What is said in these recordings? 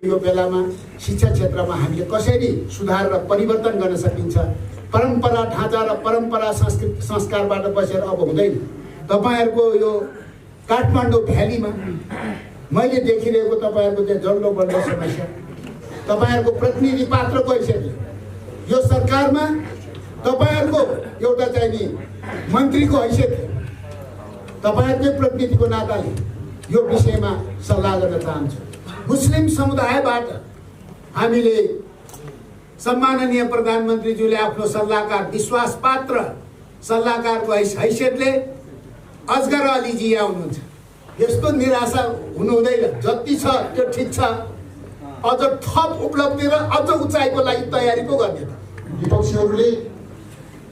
यो बेलामा शिक्षा क्षेत्रमा हामीले कसरी सुधार र परिवर्तन गर्न सकिन्छ, परम्परा ढाँचा र परम्परा संस्कारबाट बसेर अब हुँदैन। तपाईहरुको यो काठमाडौँ भ्यालीमा मैले देखिरहेको तपाईहरुको चाहिँ जल्लो बढ्दो समस्या, तपाईहरुको प्रतिनिधि पात्रको हैसियतले यो सरकारमा तपाईहरुको एउटा चाहिँ नि मन्त्रीको हैसियतले तपाईहरुकै प्रतिनिधिको नाताले यो विषयमा सल्लाह गर्न चाहन्छु। मुस्लिम समुदायबाट हामीले सम्माननीय प्रधानमन्त्रीज्यूले आफ्नो सल्लाहकार विश्वासपात्र सल्लाहकारको हैसियतले अजगर अलीजी यहाँ हुनुहुन्छ। यस्तो निराशा हुनु हुँदैन, जति छ त्यो ठिक छ, अझ थप उपलब्धि र अझ उचाइको लागि तयारी पो गर्ने। विपक्षीहरूले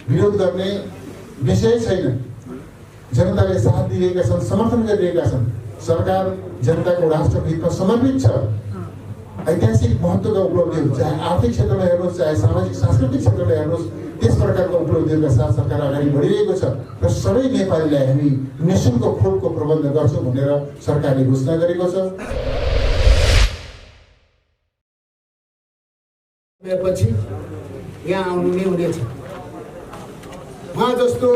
विरोध गर्ने विषय छैन, जनताले साथ दिएका छन्, समर्थन गरिरहेका छन्। सरकार जनताको राष्ट्रहितमा समर्पित छ। ऐतिहासिक महत्त्वका उपलब्धिहरू चाहे आर्थिक क्षेत्रमा हेर्नुहोस्, चाहे सामाजिक सांस्कृतिक क्षेत्रमा हेर्नुहोस्, त्यस प्रकारका उपलब्धिहरूका साथ सरकार अगाडि बढिरहेको छ र सबै नेपालीलाई हामी निःशुल्क खोपको प्रबन्ध गर्छौँ भनेर सरकारले घोषणा गरेको छ। पछि यहाँ आउनु नै हुनेछ। उहाँ जस्तो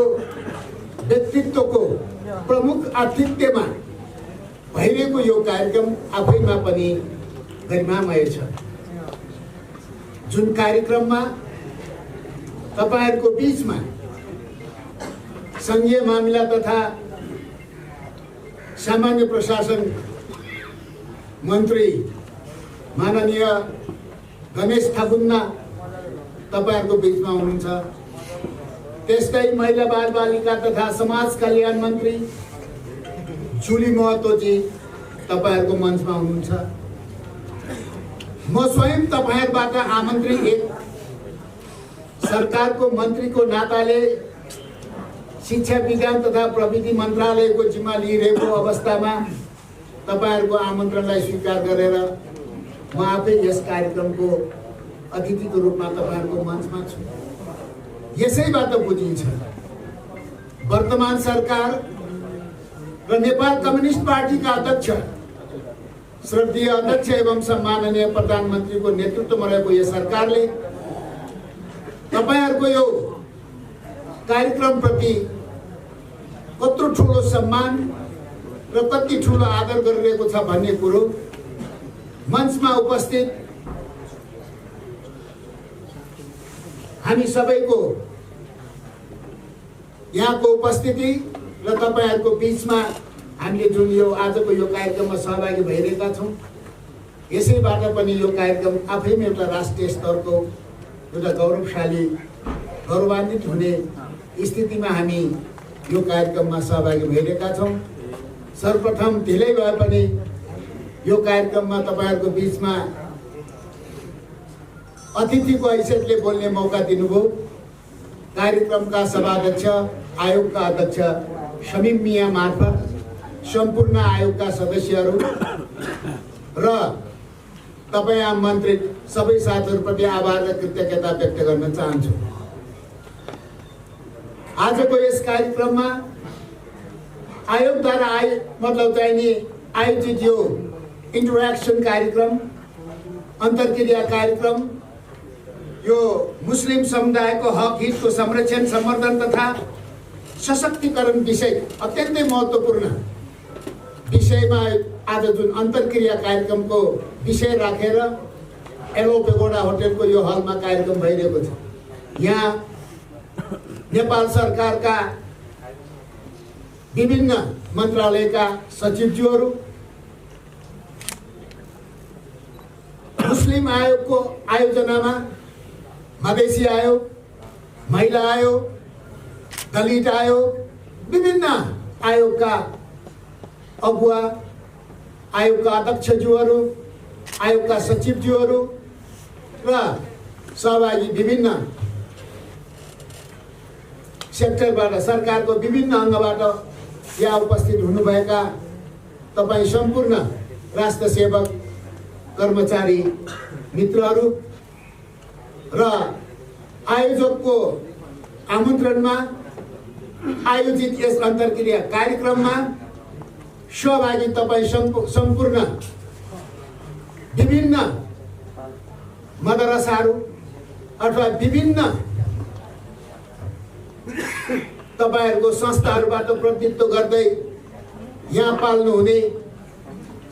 व्यक्तित्वको प्रमुख आतिथ्यमा भइरहेको यो कार्यक्रम आफैमा पनि गरिमामय छ। जुन कार्यक्रममा तपाईहरुको बीचमा संघीय मामिला तथा सामान्य प्रशासन मन्त्री माननीय गणेश थापुन्ना तपाईहरुको बीचमा हुनुहुन्छ, त्यस्तै महिला बाल बालिका तथा समाज कल्याण मन्त्री जुली महतोजी तपाईहरुको मञ्चमा हुनुहुन्छ। म स्वयं तपाईहरुबाट आमन्त्रित एक सरकारको मन्त्रीको नाताले शिक्षा विज्ञान तथा प्रविधि मन्त्रालयको जिम्मा लिइरहेको अवस्थामा तपाईहरुको आमन्त्रणलाई स्वीकार गरेर म आफै यस कार्यक्रमको अतिथिको रूपमा तपाईहरुको मञ्चमा छु। यसैबाट बुझिन्छ वर्तमान सरकार र नेपाल कम्युनिस्ट पार्टीका अध्यक्ष श्रद्धेय अध्यक्ष एवं सम्माननीय प्रधानमन्त्रीको नेतृत्वमा रहेको यो सरकारले तपाईहरुको यो कार्यक्रमप्रति कत्रो ठुलो सम्मान र कति ठुलो आदर गरिरहेको छ भन्ने कुरो मञ्चमा उपस्थित हामी सबैको यहाँको उपस्थिति र तपाईहरुको बीचमा हामीले जुन यो आजको यो कार्यक्रममा सहभागी भइरहेका छौं, यसैबाट पनि यो कार्यक्रम आफैमा एउटा राष्ट्रिय स्तरको एउटा गौरवान्वित हुने स्थितिमा हामी यो कार्यक्रममा सहभागी भइरहेका छौं। सर्वप्रथम ढिलै भए पनि यो कार्यक्रममा तपाईहरुको बीचमा अतिथिको हैसियतले बोल्ने मौका दिनुभयो। कार्यक्रमका सभाध्यक्ष आयोगका अध्यक्ष शमीम मिया मार्फत सम्पूर्ण आयोगका सदस्यहरू र तपाईँ आमन्त्रित सबै साथीहरूप्रति आभार र कृतज्ञता व्यक्त गर्न चाहन्छु। आजको यस कार्यक्रममा आयोगद्वारा मतलब चाहिँ नि आयोजित यो इन्टरेक्सन कार्यक्रम, अन्तर्क्रिया कार्यक्रम यो मुस्लिम समुदायको हक हितको संरक्षण, सम्वर्धन तथा सशक्तिकरण विषय अत्यन्तै महत्त्वपूर्ण विषयमा आज जुन अन्तर्क्रिया कार्यक्रमको विषय राखेर एलो पेगोडा होटलको यो हलमा कार्यक्रम भइरहेको छ। यहाँ नेपाल सरकारका विभिन्न मन्त्रालयका सचिवज्यूहरू, मुस्लिम आयोगको आयोजनामा मधेसी आयोग, महिला आयोग, दलित आयोग, विभिन्न आयोगका अगुवा, आयोगका अध्यक्षज्यूहरू, आयोगका सचिवज्यूहरू र सहभागी विभिन्न सेक्टरबाट सरकारको विभिन्न अङ्गबाट यहाँ उपस्थित हुनुभएका तपाईँ सम्पूर्ण राष्ट्र सेवक, कर्मचारी मित्रहरू र आयोजकको आमन्त्रणमा आयोजित यस अन्तर्क्रिया कार्यक्रममा सहभागी तपाईँ सम्पूर्ण विभिन्न मदरसाहरू अथवा विभिन्न तपाईहरूको संस्थाहरूबाट प्रतिनिधित्व गर्दै यहाँ पाल्नुहुने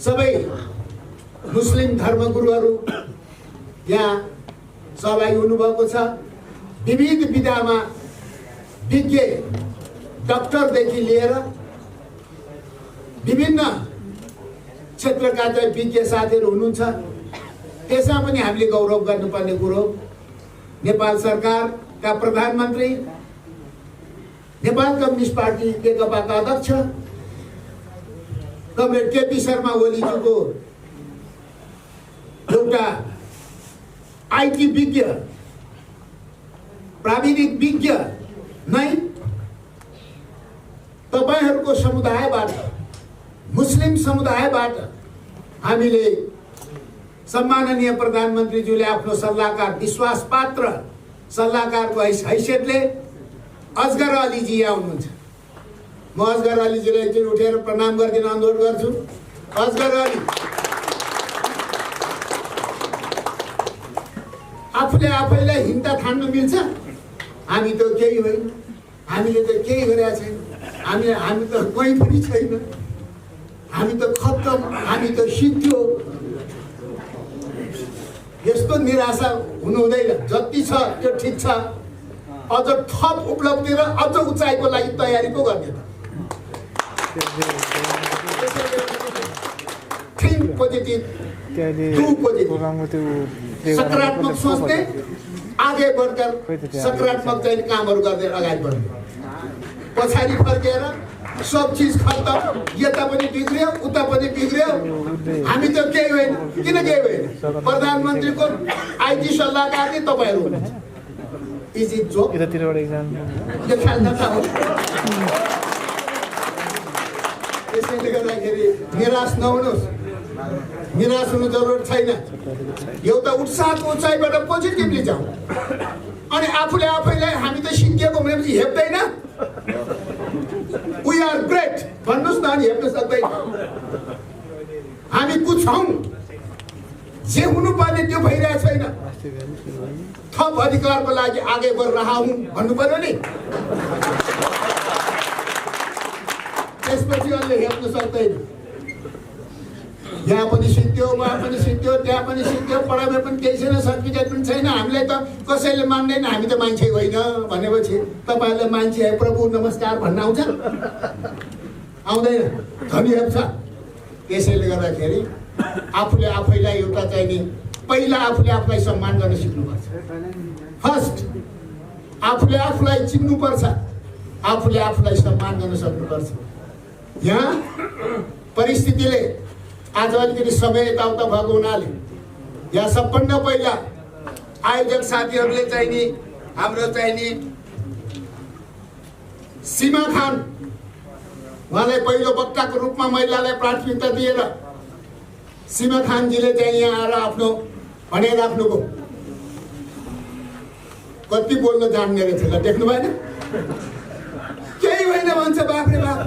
सबै मुस्लिम धर्मगुरुहरू यहाँ सहभागी हुनुभएको छ। विविध विधामा विज्ञ डाक्टरदेखि लिएर विभिन्न क्षेत्रका चाहिँ विज्ञ साथीहरू हुनुहुन्छ। त्यसमा पनि हामीले गौरव गर्नुपर्ने कुरो नेपाल सरकारका प्रधानमन्त्री, नेपाल कम्युनिस्ट पार्टी नेकपाका अध्यक्ष कमरेड केपी शर्मा ओलीज्यूको एउटा आइटी विज्ञ, प्राविधिक विज्ञ नै तपाईहरूको समुदायबाट, मुस्लिम समुदायबाट हामीले सम्माननीय प्रधानमन्त्रीज्यूले आफ्नो सल्लाहकार, विश्वासपात्र सल्लाहकारको हैसियतले असगर अलीजी यहाँ हुनुहुन्छ। म असगर अलीजीलाई एकचोटि उठेर प्रणाम गरिदिन अनुरोध गर्छु। असगर अली, आफूले आफैलाई हिंसा ठान्नु मिल्छ? हामी त केही होइन, हामीले त केही गरेका छैन, हामी त कोही पनि छैन, हामी त खत्तम, हामी त सिद्धियो। यस्तो निराशा हुनु हुँदैन। जति छ त्यो ठिक छ, अझ थप उपलब्धि र अझ उचाइको लागि तयारी पो गर्ने त। थिङ्क पोजिटिभ, डु पोजिटिभ, सकारात्मक सोच्ने, आगे बढ्दै सकारात्मक चाहिँ कामहरू गर्दै अगाडि बढ्ने। पछाडि फर्केर सब चिज खत्तम, यता पनि बिग्रियो उता पनि बिग्रियो, हामी त केही होइन। किन केही होइन? प्रधानमन्त्रीको आइटी सल्लाहकार नै तपाईँहरू हुनुहुन्छ। Is it joke? यो ख्याल नखाऊ। त्यसैले गर्दाखेरि निराश नहुनुहोस्, निराश हुनु जरुरत छैन। एउटा उत्साहको उचाइबाट पोजिटिभली जाउँ। अनि आफूले आफैलाई हामी त सिद्धिएको भनेपछि हेप्दैन, वी आर ग्रेट भन्नुहोस् न। अनि हेप्न सक्दैन। हामी कुछ हौँ, जे हुनुपर्ने त्यो भइरहेको छैन। थप अधिकारको लागि आगे बढ रहा हूँ भन्नु पर्यो नि। त्यसपछि अहिले हेप्न सक्दैन। यहाँ पनि सिद्धियो, वहाँ पनि सिद्धियो, त्यहाँ पनि सिद्धियो, पढाइमा पनि केही छैन, सर्टिफिकेट पनि छैन। हामीलाई त कसैले मान्दैन, हामी त मान्छे होइन भनेपछि तपाईँहरूले मान्छे है प्रभु नमस्कार भन्न आउँछ? आउँदैन। धनी हेप्छ। त्यसैले गर्दाखेरि आफूले आफैलाई एउटा चाहिँ नि पहिला आफूले आफूलाई सम्मान गर्न सिक्नुपर्छ। फर्स्ट आफूले आफूलाई चिन्नुपर्छ, आफूले आफूलाई सम्मान गर्न सक्नुपर्छ। यहाँ परिस्थितिले आज अलिकति समय यताउता भएको हुनाले यहाँ सबभन्दा पहिला आयोजक साथीहरूले चाहिँ नि हाम्रो चाहिँ नि सीमा खान उहाँलाई पहिलो वक्ताको रूपमा महिलालाई प्राथमिकता दिएर सीमा खानजीले चाहिँ यहाँ आएर आफ्नो भनिराख्नुभयो। कति बोल्न जान्ने रहेछ ल, देख्नु भएन? केही होइन भन्छ, बाफ्रे बाफ।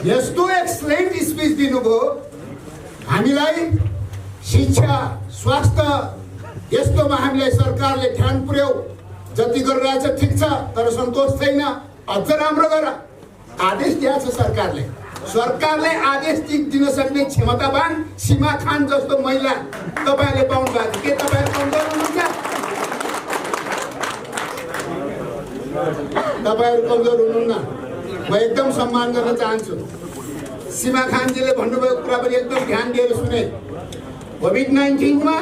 यस्तो एक्सलेन्ट स्पिच दिनुभयो। हामीलाई शिक्षा, स्वास्थ्य यस्तोमा हामीलाई सरकारले ध्यान पुर्याउ, जति गरिरहेछ ठिक छ तर सन्तोष छैन, अझ राम्रो गर आदेश दिएको छ सरकारले। सरकारले आदेश दिन सक्ने क्षमतावान सीमा खान जस्तो महिला तपाईँहरूले पाउनु भएको छ। के तपाईँहरू कमजोर हुनुहुन्छ? तपाईँहरू कमजोर हुनुहुन्न। म एकदम सम्मान गर्न चाहन्छु। सीमा खानजीले भन्नुभएको कुरा पनि एकदम ध्यान दिएर सुने। कोभिड-19मा,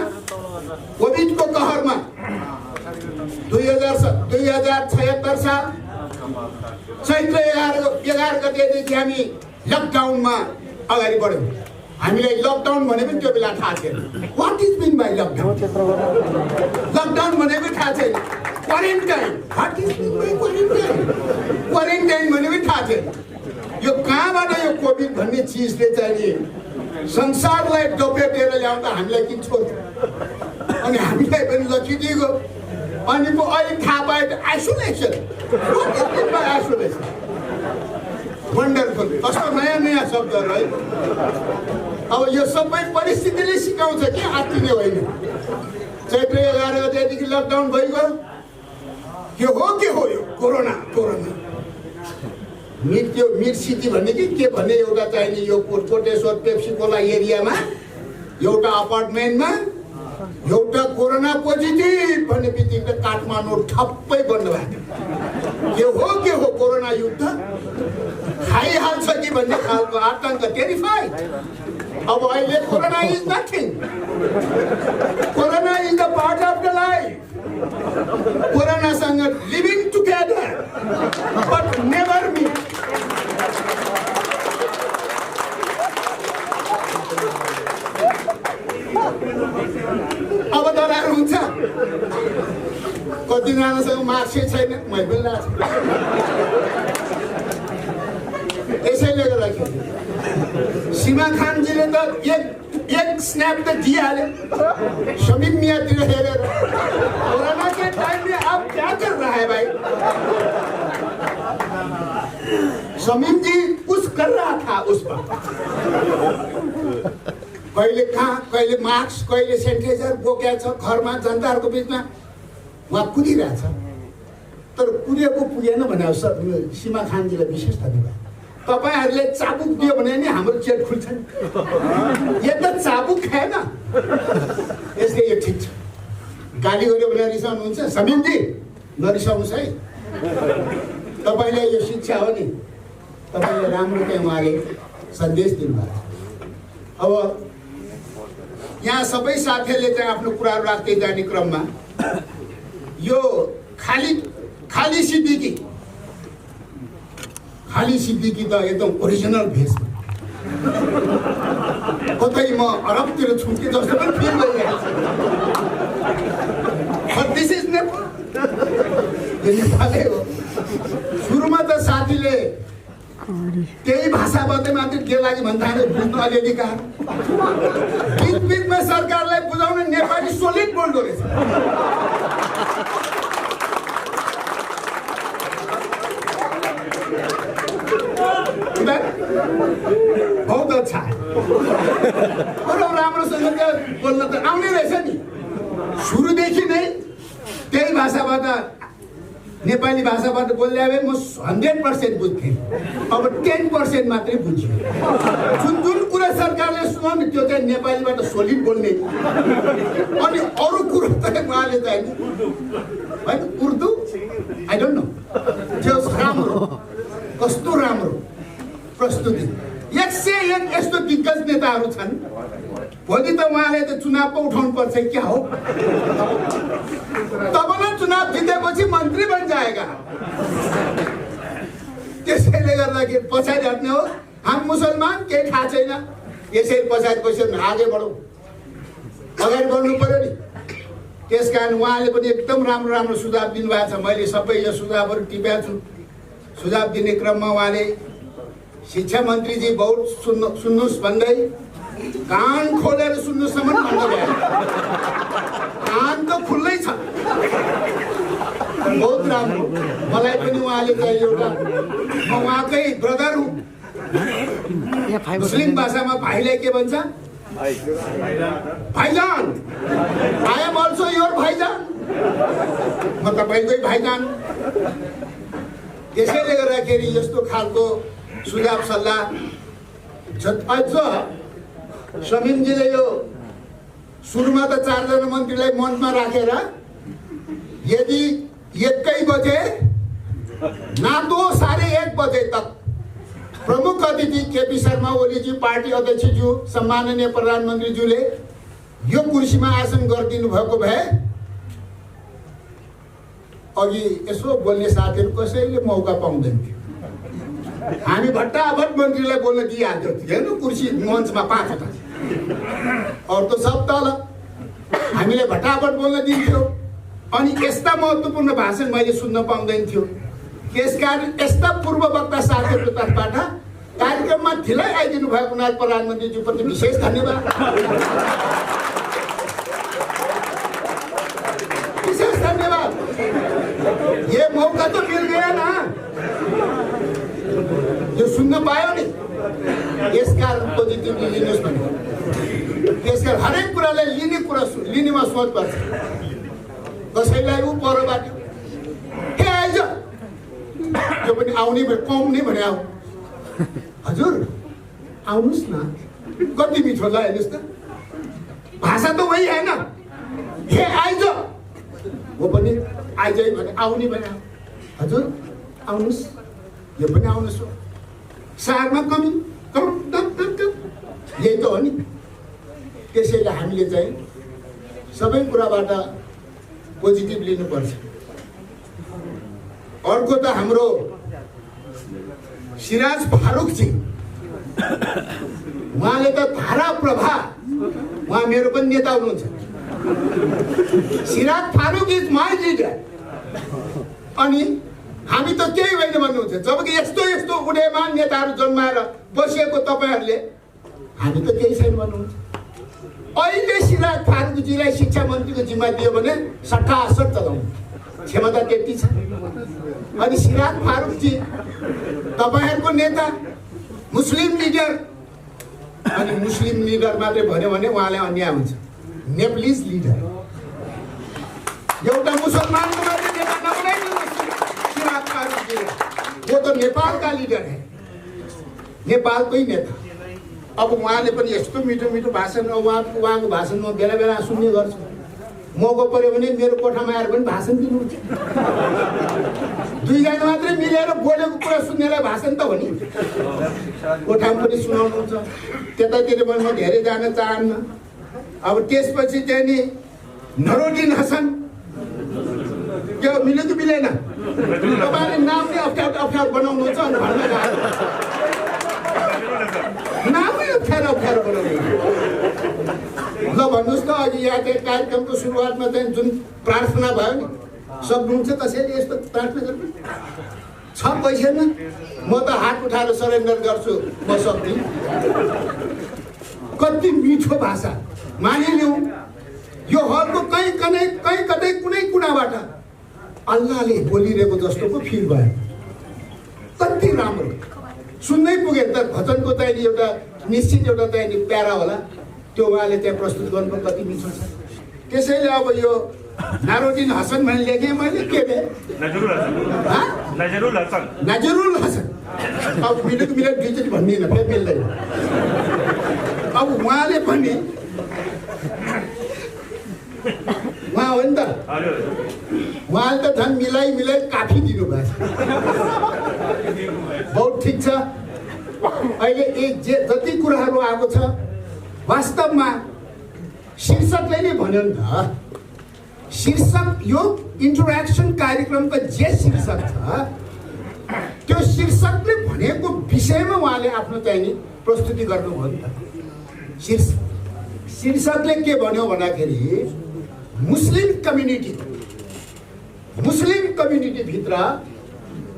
कोभिडको कहरमा 2076 साल चैत्र 11 गतेदेखि हामी लकडाउनमा अगाडि बढ्यौँ। हामीलाई लकडाउन भने पनि त्यो बेला थाहा थिएन। What is mean by lockdown? Lockdown भने पनि थाहा छैन। Quarantine, what is mean by quarantine? Quarantine भने पनि थाहा थिएन। यो कहाँबाट यो कोभिड भन्ने चिजले चाहिँ संसारलाई डपेटेर ल्याउँदा हामीलाई किन छोड्थ्यो? अनि हामीलाई पनि लखिदिएको। अनि पो अहिले थाहा पायो त isolation. What is mean by isolation? Wonderful. कस्तो नयाँ नयाँ शब्दहरू है। अब यो सबै परिस्थितिले सिकाउँछ कि आत्तिने होइन। चैत्र 11 गतेदेखि लकडाउन भइगयो। के हो यो कोरोना मिड सिटी भन्ने के भन्ने एउटा चाहिने यो कोटेश्वर पेप्सी कोला एरियामा एउटा अपार्टमेन्टमा एउटा कोरोना पोजिटिभ भन्ने बित्तिकै काठमाडौँ ठप्पै बन्द भयो। के हो कोरोना युद्ध खाइहाल्छ कि भन्ने खालको आतंक टेरिफाइड। अब अहिले corona is nothing, corona is the part of the life. कोरोनासँग living together but never meet. अब डराएर हुन्छ। कतिजनासँग मार्क्सै छैन, मै पनि लाग्छ। यसैले गर्दाखेरि सीमा खानजीले त एक स्नैप तो दिया शमीम मियाँ कोरोना के टाइम में आप क्या कर रहा है भाई? शमीम जी कुछ कर रहा था उस पर, कहिले कहाँ कहिले मास्क कहिले सेनिटाइजर बोकेको छ, घरमा जनताहरूको बिचमा उहाँ कुदिरहेछ। तर कुदेको पुगेन भने सीमा खानजीलाई विशेष धन्यवाद। तपाईहरुले चाबुक दियो भने नि हाम्रो चेट खुल्छ नि। यो त चाबुक खाएन, यसले यो ठिक छ। गाली गर्यो भने रिसाउनुहुन्छ, समीम जी नरिसाउनुहोस् है। तपाईलाई यो शिक्षा हो नि, तपाईले राम्रो चाहिँ उहाँले सन्देश दिनुभयो। अब यहाँ सबै साथीहरूले चाहिँ आफ्नो कुराहरू राख्दै जाने क्रममा यो खाली सिद्दिकी त एकदम ओरिजिनल भेषमा कतै म अरबतिर छुट्के जस्तो पनि फिल भइरहेको छ। दिस इज नेपालै हो। सुरुमा त साथीले त्यही भाषाबाट मात्रै के लागि भन्दा बुझ्नु अलिअलि गाह्रो, बिचमा सरकारलाई बुझाउन नेपाली सोलिड बोल्दो रहेछ। बहुत अच्छा है, राम्रोसँग बोल्न त आउने रहेछ नि। सुरुदेखि नै त्यही भाषाबाट नेपाली भाषाबाट बोल्दा भए म 100% बुझ्थेँ, अब 10% मात्रै बुझ्यो। जुन कुरा सरकारले सुनाउने त्यो चाहिँ नेपालीबाट सोलिड बोल्ने, अनि अरू कुरो त उहाँले चाहिँ होइन उर्दू आई डोन्ट नो त्यो राम्रो, कस्तो राम्रो प्रस्तुति। 101 यस्तो दिग्गज नेताहरू छन्, भोलि त उहाँले त चुनाव पो उठाउनु पर्छ क्या हो? तब न चुनाव जितेपछि मन्त्री बन जाएगा। त्यसैले गर्दाखेरि पछाडि हट्ने हो। हामी मुसलमान केही थाहा छैन, यसरी पछाडि बसेर अगाडि बढौँ, अगाडि बढ्नु पर्यो नि। त्यसकारण उहाँले पनि एकदम राम्रो सुझाव दिनुभएको छ। मैले सबै यो सुझावहरू टिपेको छु। सुझाव दिने क्रममा उहाँले शिक्षा मन्त्रीजी बहुत सुन्नुहोस् भन्दै कान खोलेर सुन्नुसम्म भन्नुभयो। कान त खुल्लै छ, बहुत राम्रो। मलाई पनि उहाँले चाहिँ एउटा, म उहाँकै ब्रदर हुँ। मुस्लिम भाषामा भाइलाई के भन्छ? Bhaijaan. I am also your Bhaijaan, म तपाईँकै भाइजान। त्यसैले गर्दाखेरि यस्तो खालको सुझाव सल्लाह अझ शमीमजीले यो सुरुमा त 4 जना मन्त्रीलाई मञ्चमा राखेर यदि 1 बजे नातो 1:30 बजे तक प्रमुख अतिथि केपी शर्मा ओलीजी, पार्टी अध्यक्षज्यू, सम्माननीय प्रधानमन्त्रीज्यूले यो कुर्सीमा आसन गरिदिनु भएको भए अघि यसो बोल्ने साथीहरू कसैले मौका पाउँदैन थियो। हामी भट्टाभट मन्त्रीलाई बोल्न दिइहाल्थ्यो। हेर्नु कुर्सी मञ्चमा 5वटा, अरू त सब तल। हामीले भट्टाभट बोल्न दिन्थ्यो, अनि यस्ता महत्त्वपूर्ण भाषण मैले सुन्न पाउँदैन थियो। त्यसकारण यस्ता पूर्व वक्ता साथीहरूको तर्फबाट कार्यक्रममा ढिलाइ आइदिनु भएको हुनाले प्रधानमन्त्रीज्यूप्रति विशेष धन्यवाद, विशेष धन्यवाद। ये मौका तो मिल गया ना, जो सुन्न पायो नि, यस कारण पोजिटिभली लिनुहोस् भन्नु। हरेक कुरालाई लिनेमा सोच पर्छ। कसैलाई ऊ परबाट के आइज त्यो पनि आउने कम नै भने आऊ हजुर आउनुहोस् न कति मिठो ल हेर्नुहोस् त भाषा त वही होइन हे आइज वो पनि आइज भने आउने भने हजुर आउनुहोस् यो पनि आउनुहोस् सारमा कमी कम यही त हो नि। त्यसैले हामीले चाहिँ सबै कुराबाट पोजिटिभ लिनुपर्छ। अर्को त हाम्रो सिराज फारुकजी उहाँले त धारा प्रभा उहाँ मेरो पनि नेता हुनुहुन्छ। Siraj Farooq is my leader अनि हामी त केही होइन भन्नुहुन्छ। जबकि यस्तो यस्तो उदयमान नेताहरू जन्माएर बसेको तपाईँहरूले हामी त केही छैन भन्नुहुन्छ। अहिले सिराज फारुकजीलाई शिक्षा मन्त्रीको जिम्मा दियो भने सट्टासट चलाउनु क्षमता त्यति छ। अनि सिराज फारुकजी तपाईँहरूको नेता मुस्लिम लिडर अनि मुस्लिम लिडर मात्रै भन्यो भने उहाँलाई अन्याय हुन्छ। नेप्लिज लिडर एउटा मुसलमानको मात्रै नेता नबनाइदिनुहोस् सिराज फारुकजीलाई। वो त नेपालका लिडर है नेपालकै नेता। अब उहाँले पनि यस्तो मिठो मिठो भाषण उहाँको भाषण म बेला बेला सुन्ने गर्छु। मौका पर्यो भने मेरो कोठामा आएर पनि भाषण दिनुहुन्छ। दुईजना मात्रै मिलेर बोलेको कुरा सुन्नेलाई भाषण त हो नि। कोठामा पनि सुनाउनुहुन्छ। त्यतातिर पनि म धेरै जान चाहन्न। अब त्यसपछि चाहिँ नि नरोडिन हसन त्यो मिल्यो कि मिलेन तपाईँले नाम नै अप्ठ्यारो बनाउनुहुन्छ अनि भन्न चाहनु नामै अप्ठ्यारो बनाउनु ल भन्नुहोस् त। अघि यहाँ चाहिँ कार्यक्रमको सुरुवातमा चाहिँ जुन प्रार्थना भयो नि सक्नुहुन्छ कसैले यस्तो प्रार्थना गर्नु छ पैसेन म त हात उठाएर सरेन्डर गर्छु म सक्दिनँ। कति मिठो भाषा मानिलिउँ। यो हलको कहीँ कतै कुनै कुनाबाट अल्लाहले बोलिरहेको जस्तो पो फिल भयो। कति राम्रो सुन्दै पुगे त भजनको चाहिँ एउटा निश्चित एउटा चाहिँ प्यारा होला त्यो उहाँले त्यहाँ प्रस्तुत गर्नु कति मिठो छ। त्यसैले अब यो नारोडिन हसन भने लेखेँ मैले के अरे नजरुल हसन अब मिलेको मिलेर दुईचोटि भन्दिनँ फेरि मिल्दैन। अब उहाँले पनि उहाँ हो नि त उहाँले त झन् मिलाइ काफी दिनुभएको छ। बहुत ठिक छ। अहिले जति कुराहरू आएको छ वास्तवमा शीर्षकले नै भन्यो नि त। शीर्षक यो इन्टरेक्सन कार्यक्रमको जे शीर्षक छ त्यो शीर्षकले भनेको विषयमा उहाँले आफ्नो चाहिँ नि प्रस्तुति गर्नुभयो नि त। शीर्षकले के भन्यो भन्दाखेरि मुस्लिम कम्युनिटीभित्र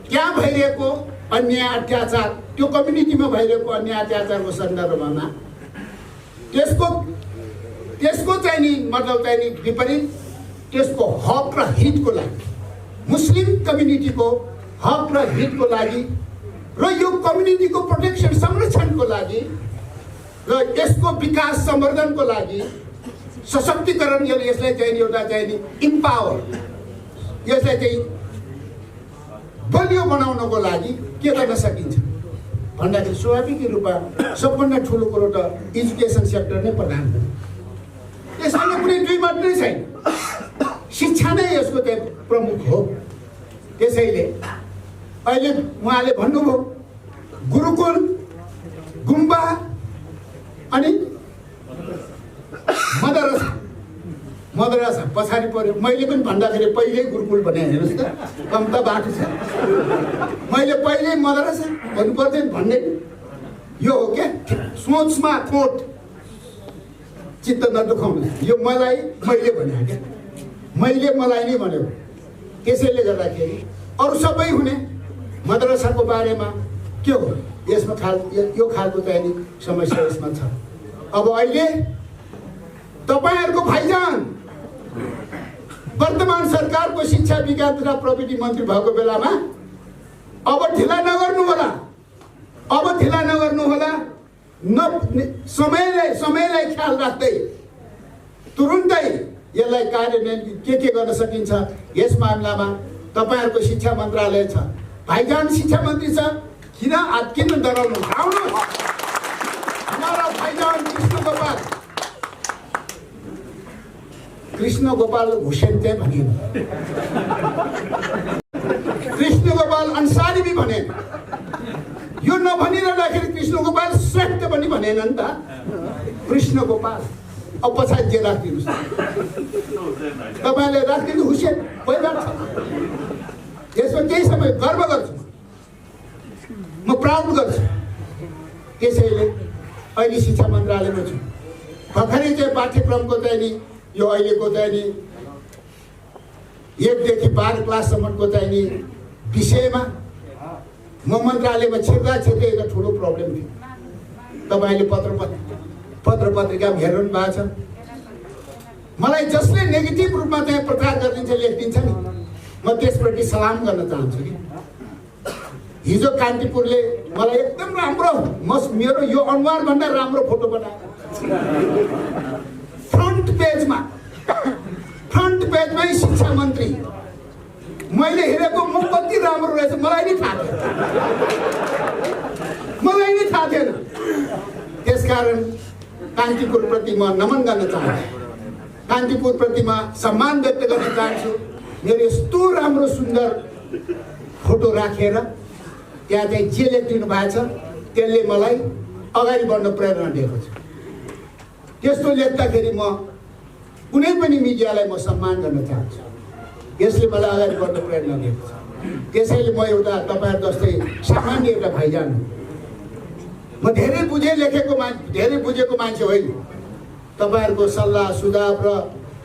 त्यहाँ भइरहेको अन्याय अत्याचार त्यो कम्युनिटीमा भइरहेको अन्याय अत्याचारको सन्दर्भमा त्यसको चाहिँ नि मतलब चाहिँ नि विपरीत त्यसको हक र हितको लागि मुस्लिम कम्युनिटीको हक र हितको लागि र यो कम्युनिटीको प्रोटेक्सन संरक्षणको लागि र यसको विकास सम्वर्धनको लागि सशक्तिकरण यसलाई चाहिँ एउटा चाहिँ नि इम्पावर यसलाई चाहिँ बलियो बनाउनको लागि के गर्न सकिन्छ भन्दाखेरि स्वाभाविक रूपमा सबभन्दा ठुलो कुरो त एजुकेसन सेक्टर नै प्रदान गर्नु। यसमा कुनै दुई मत नै छैन। शिक्षा नै यसको चाहिँ प्रमुख हो। त्यसैले अहिले उहाँले भन्नुभयो गुरुकुल गुम्बा अनि मदरसा पछाडि पर्यो। मैले पनि भन्दाखेरि पहिल्यै गुरुकुल भने हेर्नुहोस् त कम त बाटो छ। मैले पहिल्यै मदरसा भन्नु पर्दैन भन्ने यो हो क्या सोचमा खोट चित्त नदुखाउनु। यो मैले भने क्या मलाई नै भन्यो। त्यसैले गर्दाखेरि अरू सबै हुने मदरसाको बारेमा के हो यसमा यो खालको चाहिँ समस्या यसमा छ। अब अहिले तपाईहरुको भाइजान वर्तमान सरकारको शिक्षा विज्ञान तथा प्रविधि मन्त्री भएको बेलामा अब ढिला नगर्नु होला। समयलाई ख्याल राख्दै तुरुन्तै यसलाई कार्यान्वयन के गर्न सकिन्छ यस मामलामा तपाईहरुको शिक्षा मन्त्रालय छ, भाइजान शिक्षा मन्त्री छ, किन डराउनु? आउनुहोस्, हमारा भाइजान कृष्ण गोपाल हुसैन चाहिँ भनिएन, कृष्ण गोपाल अन्सारी भी भनेन। यो नभनिरहँदाखेरि कृष्ण गोपाल श्रेष्ठ पनि भनेन नि त। कृष्ण गोपाल अब पछाडि जे राखिदिनुहोस्, तपाईँले राखिदिनु हुसैन, कोही बात छैन। यसमा केही समय गर्व गर्छु, म प्राउड गर्छु। त्यसैले अहिले शिक्षा मन्त्रालयमा छु। भर्खरै चाहिँ पाठ्यक्रमको चाहिँ नि यो अहिलेको चाहिँ नि 1 देखि 12 क्लाससम्मको चाहिँ नि विषयमा म मन्त्रालयमा छिर्दा एउटा ठुलो प्रब्लम थियो। तपाईले पत्र पत्रिकामा हेर्नु भएको छ। मलाई जसले नेगेटिभ रूपमा चाहिँ प्रचार गरिदिन्छ, लेखिदिन्छ नि, म त्यसप्रति सलाम गर्न चाहन्छु कि हिजो कान्तिपुरले मलाई एकदम राम्रो, मेरो यो अनुहार भन्दा राम्रो फोटो बनायो। फ्रन्ट पेजमै शिक्षा मन्त्री। मैले हेरेको म कति राम्रो रहेछ मलाई नै थाहा थिएन। त्यसकारण कान्तिपुर प्रति म नमन गर्न चाहन्छु, कान्तिपुर प्रति म सम्मान व्यक्त गर्न चाहन्छु। मेरो यस्तो राम्रो सुन्दर फोटो राखेर त्यहाँ चाहिँ जे लेखिदिनु भएको छ त्यसले मलाई अगाडि बढ्न प्रेरणा दिएको छ। त्यस्तो लेख्दाखेरि म कुनै पनि मिडियालाई म सम्मान गर्न चाहन्छु। यसले मलाई अगाडि बढ्न प्रेरणा दिएको छ। त्यसैले म एउटा तपाईहरु जस्तै सामान्य एउटा भाइजान हो। म धेरै बुझेको मान्छे होइन। तपाईहरुको सल्लाह सुझाव र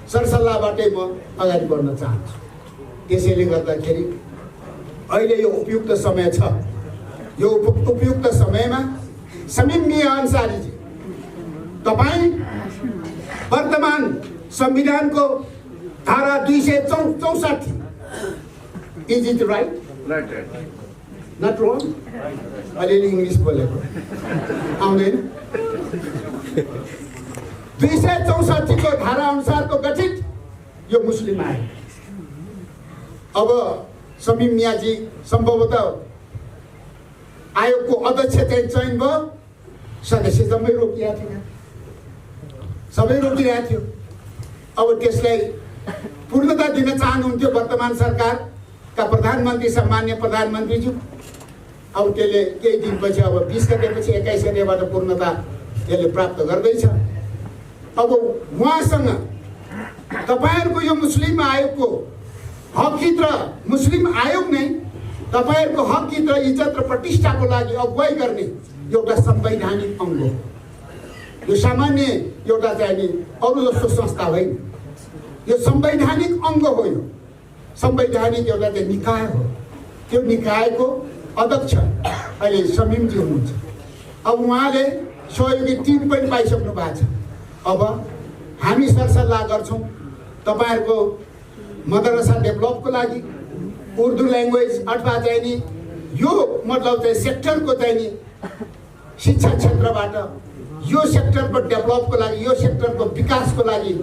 सरसल्लाहबाटै म अगाडि बढ्न चाहन्छु। त्यसैले गर्दाखेरि अहिले यो उपयुक्त समय छ। यो उपयुक्त समयमा समीम मिया अन्सारीजी, तपाई वर्तमान संविधानको धारा 264, इज इट राइट? नट रङ? अलिअलि इङ्ग्लिस बोलेको आउँदैन। 264 को धारा अनुसारको गठित यो मुस्लिम आयोग। अब समीम मियाजी सम्भवतः आयोगको अध्यक्ष चाहिँ चयन भयो, सदस्य जम्मै रोकिएको थियो, सबै रोकिरहेको थियो। अब त्यसलाई पूर्णता दिन चाहनुहुन्थ्यो वर्तमान सरकारका प्रधानमन्त्री सम्मान्य प्रधानमन्त्रीज्यू। अब त्यसले केही दिनपछि, अब 20 गतेपछि 21 गतेबाट पूर्णता यसले प्राप्त गर्दैछ। अब उहाँसँग तपाईहरुको यो मुस्लिम आयोगको हकहित र मुस्लिम आयोग नै तपाईहरुको हकहित र इज्जत र प्रतिष्ठाको लागि अगुवाई गर्ने एउटा संवैधानिक अङ्ग हो। यो सामान्य एउटा चाहिँ नि अरु जस्तो संस्था होइन, यो संवैधानिक अङ्ग हो। यो संवैधानिक एउटा चाहिँ निकाय हो। त्यो निकायको अध्यक्ष अहिले समीमजी हुनुहुन्छ। अब उहाँले सहयोगी टिम पनि पाइसक्नु भएको छ। अब हामी सरसल्लाह गर्छौँ तपाईहरुको मदरसा डेभलपको लागि, उर्दू ल्याङ्ग्वेज अथवा चाहिँ नि यो मतलब चाहिँ सेक्टरको चाहिँ नि शिक्षा क्षेत्रबाट यो सेक्टरको डेभलपको लागि, यो सेक्टरको विकासको लागि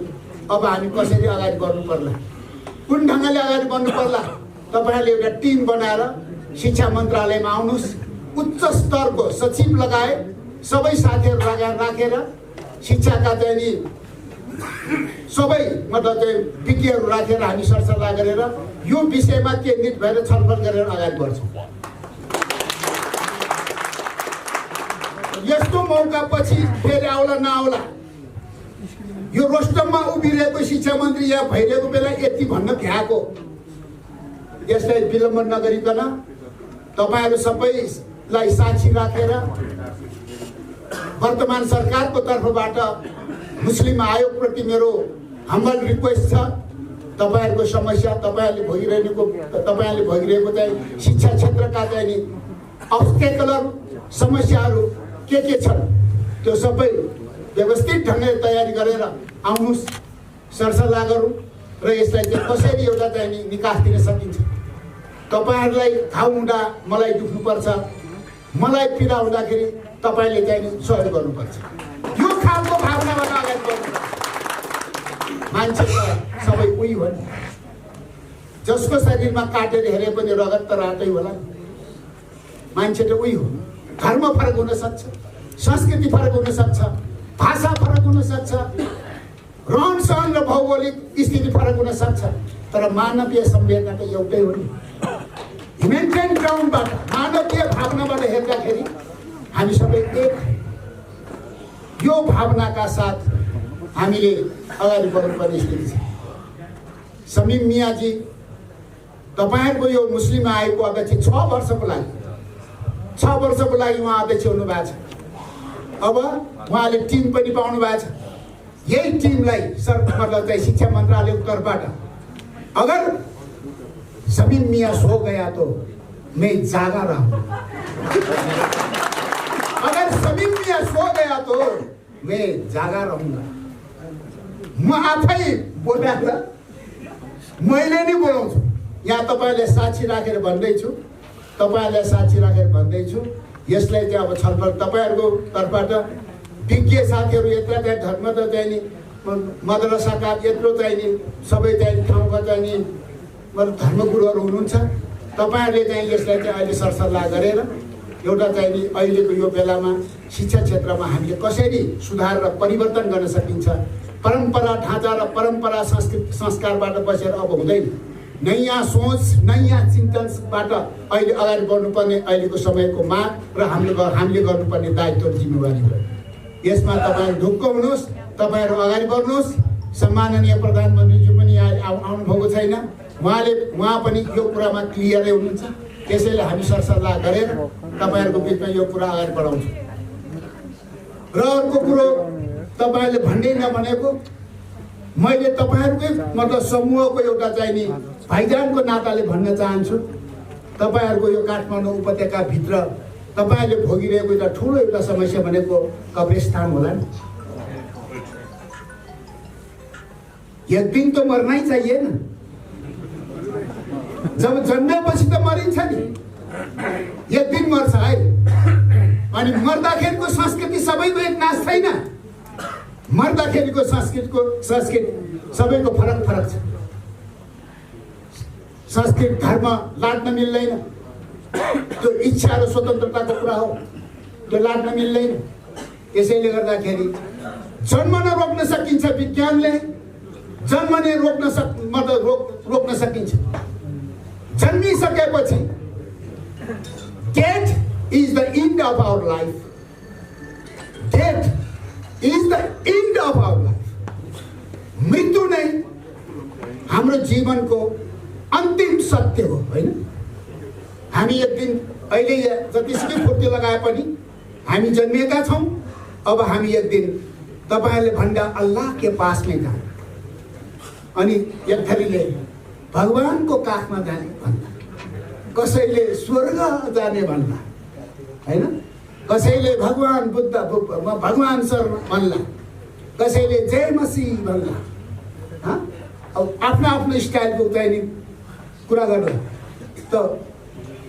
अब हामी कसरी अगाडि बढ्नु पर्ला, कुन ढङ्गले अगाडि बढ्नु पर्ला, तपाईहरुले एउटा टिम बनाएर शिक्षा मन्त्रालयमा आउनुहोस्। उच्च स्तरको सचिव लगाए सबै साथीहरु राखेर शिक्षाका चाहिँ नि सबै मतलब चाहिँ विज्ञहरू राखेर हामी सरसल्लाह गरेर यो विषयमा केन्द्रित भएर छलफल गरेर अगाडि बढ्छौँ। यस्तो मौका पछि फेरि आउला नआउला, यो रोस्टममा उभिरहेको शिक्षा मन्त्री यहाँ भइरहेको बेला यति भन्न भ्याएको, यसलाई विलम्बन नगरिकन तपाईहरु सबैलाई साक्षी राखेर वर्तमान सरकारको तर्फबाट मुस्लिम आयोग प्रति मेरो हम्बल रिक्वेस्ट छ। तपाईहरुको समस्या, तपाईहरुले भोगिरहेको चाहिँ शिक्षा क्षेत्रका चाहिँ नि अब्स्टेकलर समस्याहरू के छन् त्यो सबै व्यवस्थित ढङ्गले तयारी गरेर आउनुहोस्, सरसल्लाह गरौँ र यसलाई चाहिँ कसरी एउटा चाहिँ नि निकास दिन सकिन्छ। तपाईहरुलाई घाउ हुँदा मलाई दुख्नुपर्छ, मलाई पीडा हुँदाखेरि तपाईले चाहिँ सहयोग गर्नुपर्छ। यो खालको भावनाबाट अगाडि बढ्नु। मान्छे त सबै उही हो नि, जसको शरीरमा काटेर हेरे पनि रगत त रातै होला। मान्छे त उही हो। धर्म फरक हुन सक्छ, संस्कृति फरक हुन सक्छ, भाषा फरक हुन सक्छ, रहन सहन र भौगोलिक स्थिति फरक हुन सक्छ, तर मानवीय संवेदना त एउटै हो नि। ह्युमेनिटेरियन ग्राउन्डबाट, मानवीय भावनाबाट हेर्दाखेरि हामी सबै एक। यो भावनाका साथ हामीले अगाडि बढ्नुपर्ने स्थिति छ। समीम मियाजी, तपाईहरुको यो मुस्लिम आयोगको अध्यक्ष 6 वर्षको लागि उहाँ अध्यक्ष हुनुभएको छ। अब उहाँले टिम पनि पाउनु भएको छ। यही टिमलाई मतलब चाहिँ शिक्षा मन्त्रालयको तर्फबाट अगर समीम मियाँ सो गया तो मैं जागा रहूंगा, अगर समीम मियाँ सो गया तो मैं जागा रहूंगा। म आफै बोलाएर मैले नै बोलाउँछु। यहाँ तपाईले साक्षी राखेर भन्दैछु, यसलाई चाहिँ अब छलफल तपाईहरुको तर्फबाट विज्ञ साथीहरु यत्र चाहिँ धर्म त चाहिँ नि मदरसाका यत्रो चाहिँ नि सबै चाहिँ ठाउँका चाहिँ नि धर्मगुरुहरु हुनुहुन्छ। तपाईहरुले चाहिँ यसलाई चाहिँ अहिले सरसल्लाह गरेर एउटा चाहिँ नि अहिलेको यो बेलामा शिक्षा क्षेत्रमा हामीले कसरी सुधार र परिवर्तन गर्न सकिन्छ, परम्परा ढाँचा र परम्परा संस्कारबाट बसेर अब हुँदैन, नयाँ सोच नयाँ चिन्तनबाट अहिले अगाडि बढ्नुपर्ने अहिलेको समयको माग र हामीले गर्नुपर्ने दायित्व र जिम्मेवारी हो। यसमा तपाईहरु ढुक्क हुनुहोस्, तपाईहरु अगाडि बढ्नुहोस्। सम्माननीय प्रधानमन्त्रीज्यू पनि आउनु भएको छैन, उहाँ पनि यो कुरामा क्लियरै हुनुहुन्छ। त्यसैले हामी सरसल्लाह गरेर तपाईहरुको बिचमा यो कुरा अगाडि बढाउँछौँ। र अर्को कुरो तपाईहरुले भन्दै नभनेको, मैले तपाईहरुकै मतलब समूहको एउटा चाहिँ नि भाइजानको नाताले भन्न चाहन्छु। तपाईहरुको यो काठमाडौँ उपत्यका भित्र तपाईहरुले भोगिरहेको एउटा ठुलो एउटा समस्या भनेको कब्रिस्तान होला नि। एक दिन तो मरना ही चाहिए ना, जब जन्मेपछि त मरिन्छ नि, एक दिन मर्छ है। अनि मर्दाखेरिको संस्कृति सबैको एक नाश छैन, मर्दाखेरिको संस्कृति सबैको फरक छ। संस्कृति धर्म लाट्न मिल्दैन, त्यो इच्छा र स्वतन्त्रताको कुरा हो, त्यो लाट्न मिल्दैन। त्यसैले गर्दाखेरि जन्मन रोक्न सकिन्छ, विज्ञानले जन्मने रोक्न सकिन्छ। जन्मिसकेपछि death is the end of our life, death is the end of our life. मृत्यु नै हाम्रो जीवनको अन्तिम सत्य हो, हैन? हामी एक दिन अहिले जतिसुकै फुर्ती लगाए पनि हामी जन्मिएका छौँ। अब हामी एक दिन तपाईहरुले भन्दा अल्लाह के पास में जाने, अनि एक थरीले भगवानको काखमा जाने भन्दा, कसैले स्वर्ग जाने भन्दा, हैन? कसैले भगवान बुद्ध भगवान सर भन्ला, कसैले जय मसीह भन्ला। अब आफ्नो स्टाइलको चाहिँ नि कुरा गर्दा त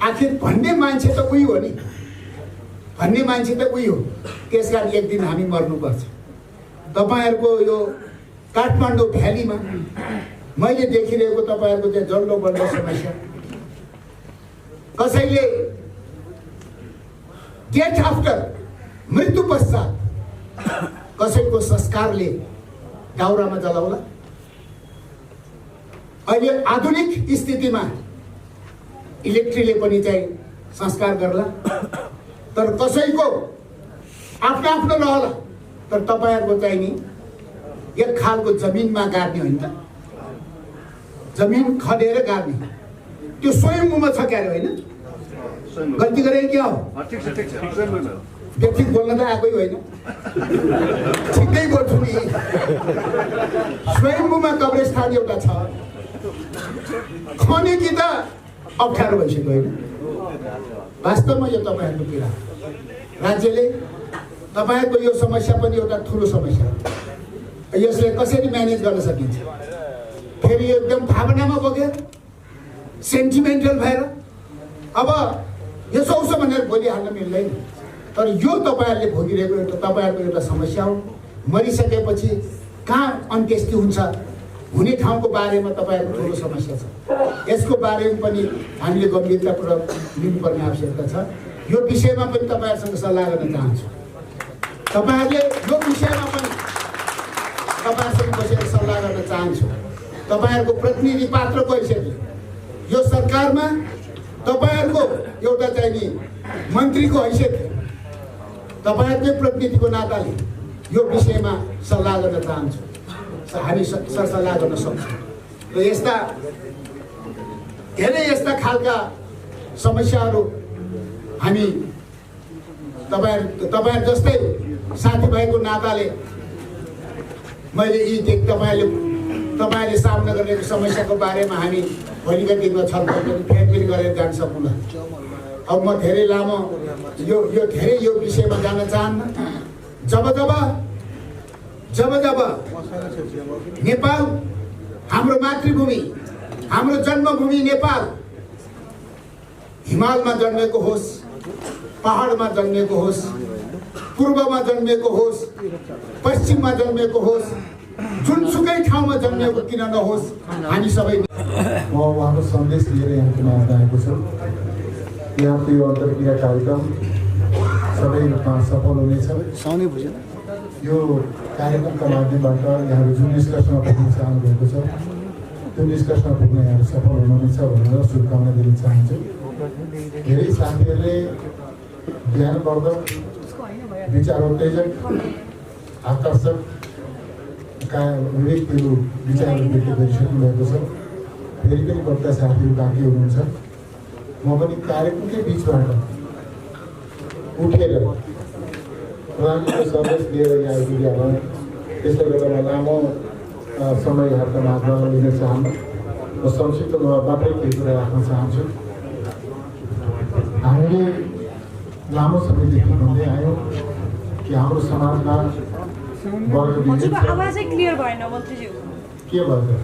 आखिर भन्ने मान्छे त उही हो नि, भन्ने मान्छे त उही हो। त्यसकारण एक दिन हामी मर्नुपर्छ। तपाईहरुको यो काठमाडौँ भ्यालीमा मैले देखिरहेको तपाईहरुको चाहिँ जल्लो बढ्दो समस्या, कसैले डेथ आफ्टर मृत्यु पश्चात कसैको संस्कारले दाउरामा जलाउला। अहिले आधुनिक स्थितिमा इलेक्ट्रिकले पनि चाहिँ संस्कार गर्ला, तर कसैको आफ्नो रहला। तर तपाईहरुको चाहिँ नि एक खालको जमिनमा गाड्ने होइन त, जमिन खनेर गाड्ने, त्यो स्वयंभूमा छ क्यारे, होइन? गल्ती गरे क्या हो? व्यक्ति बोल्न त आएकै होइन, ठिकै बोल्छु नि। स्वयंभूमा कब्रिस्तान एउटा छ, खने कि त अप्ठ्यारो भइसक्यो, होइन? वास्तवमा यो तपाईहरुको पीडा, राज्यले तपाईहरुको यो समस्या पनि एउटा ठुलो समस्या हो। यसले कसरी म्यानेज गर्न सकिन्छ? फेरि एकदम भावनामा बगेर, सेन्टिमेन्टल भएर अब यसो उसो भनेर बोलिहाल्न मिल्दैन। तर यो तपाईहरुले भोगिरहेको एउटा तपाईहरुको एउटा समस्या हो। मरिसकेपछि कहाँ अन्त्येष्टि हुन्छ हुने ठाउँको बारेमा तपाईँहरूको ठुलो समस्या छ। यसको बारेमा पनि हामीले गम्भीरतापूर्वक लिनुपर्ने आवश्यकता छ। यो विषयमा पनि तपाईँहरूसँग सल्लाह गर्न चाहन्छु। तपाईँहरूले यो विषयमा पनि तपाईँहरूसँग बसेर सल्लाह गर्न चाहन्छु। तपाईँहरूको प्रतिनिधि पात्रको हैसियतले यो सरकारमा तपाईँहरूको एउटा चाहिँ नि मन्त्रीको हैसियतले तपाईँहरूकै प्रतिनिधिको नाताले यो विषयमा सल्लाह गर्न चाहन्छु। हामी सरसल्लाह गर्न सक्छौँ र यस्ता धेरै यस्ता खालका समस्याहरू हामी तपाईँहरू जस्तै साथीभाइको नाताले मैले यी तपाईँले सामना गर्ने समस्याको बारेमा हामी भोलिका दिनमा छलफल पनि फेरि गरेर जान सकौँला। अब म धेरै लामो यो विषयमा जान चाहन्न। जब नेपाल हाम्रो मातृभूमि, हाम्रो जन्मभूमि नेपाल हिमालमा जन्मेको होस्, पहाडमा जन्मेको होस्, पूर्वमा जन्मेको होस्, पश्चिममा जन्मेको होस्, जुनसुकै ठाउँमा जन्मेको किन नहोस्, हामी सबै म उहाँको सन्देश लिएर यहाँको माझमा आएको छु। यहाँको यो अन्तर्क्रिया कार्यक्रम सबै रूपमा सफल हुनेछ। यो कार्यक्रमका माध्यमबाट यहाँहरू जुन निष्कर्षमा पुग्न चाहनुभएको छ त्यो निष्कर्षमा पुग्न यहाँहरू सफल हुनुहुनेछ भनेर शुभकामना दिन चाहन्छु। धेरै साथीहरूले ज्ञानवर्धक, विचारोत्तेजक, आकर्षक विवेकहरू विचारहरू व्यक्त गरिसक्नु भएको छ। फेरि पनि कतिवटा साथीहरू बाँकी हुनुहुन्छ। म पनि कार्यक्रमकै बिचबाट उठेर प्रधानमन्त्रीको सन्देश लिएर यहाँ आइपुगेँ होला। त्यसले गर्दा म लामो समय यहाँको माझमा लिन चाहन्न। म संक्षिप्त मात्रै केही कुरा राख्न चाहन्छु। हामीले लामो समयदेखि भन्दै आयौँ कि हाम्रो समाजमा वर्ग विभेद छ। आवाजै क्लियर भएन मन्त्रीज्यू। के भयो?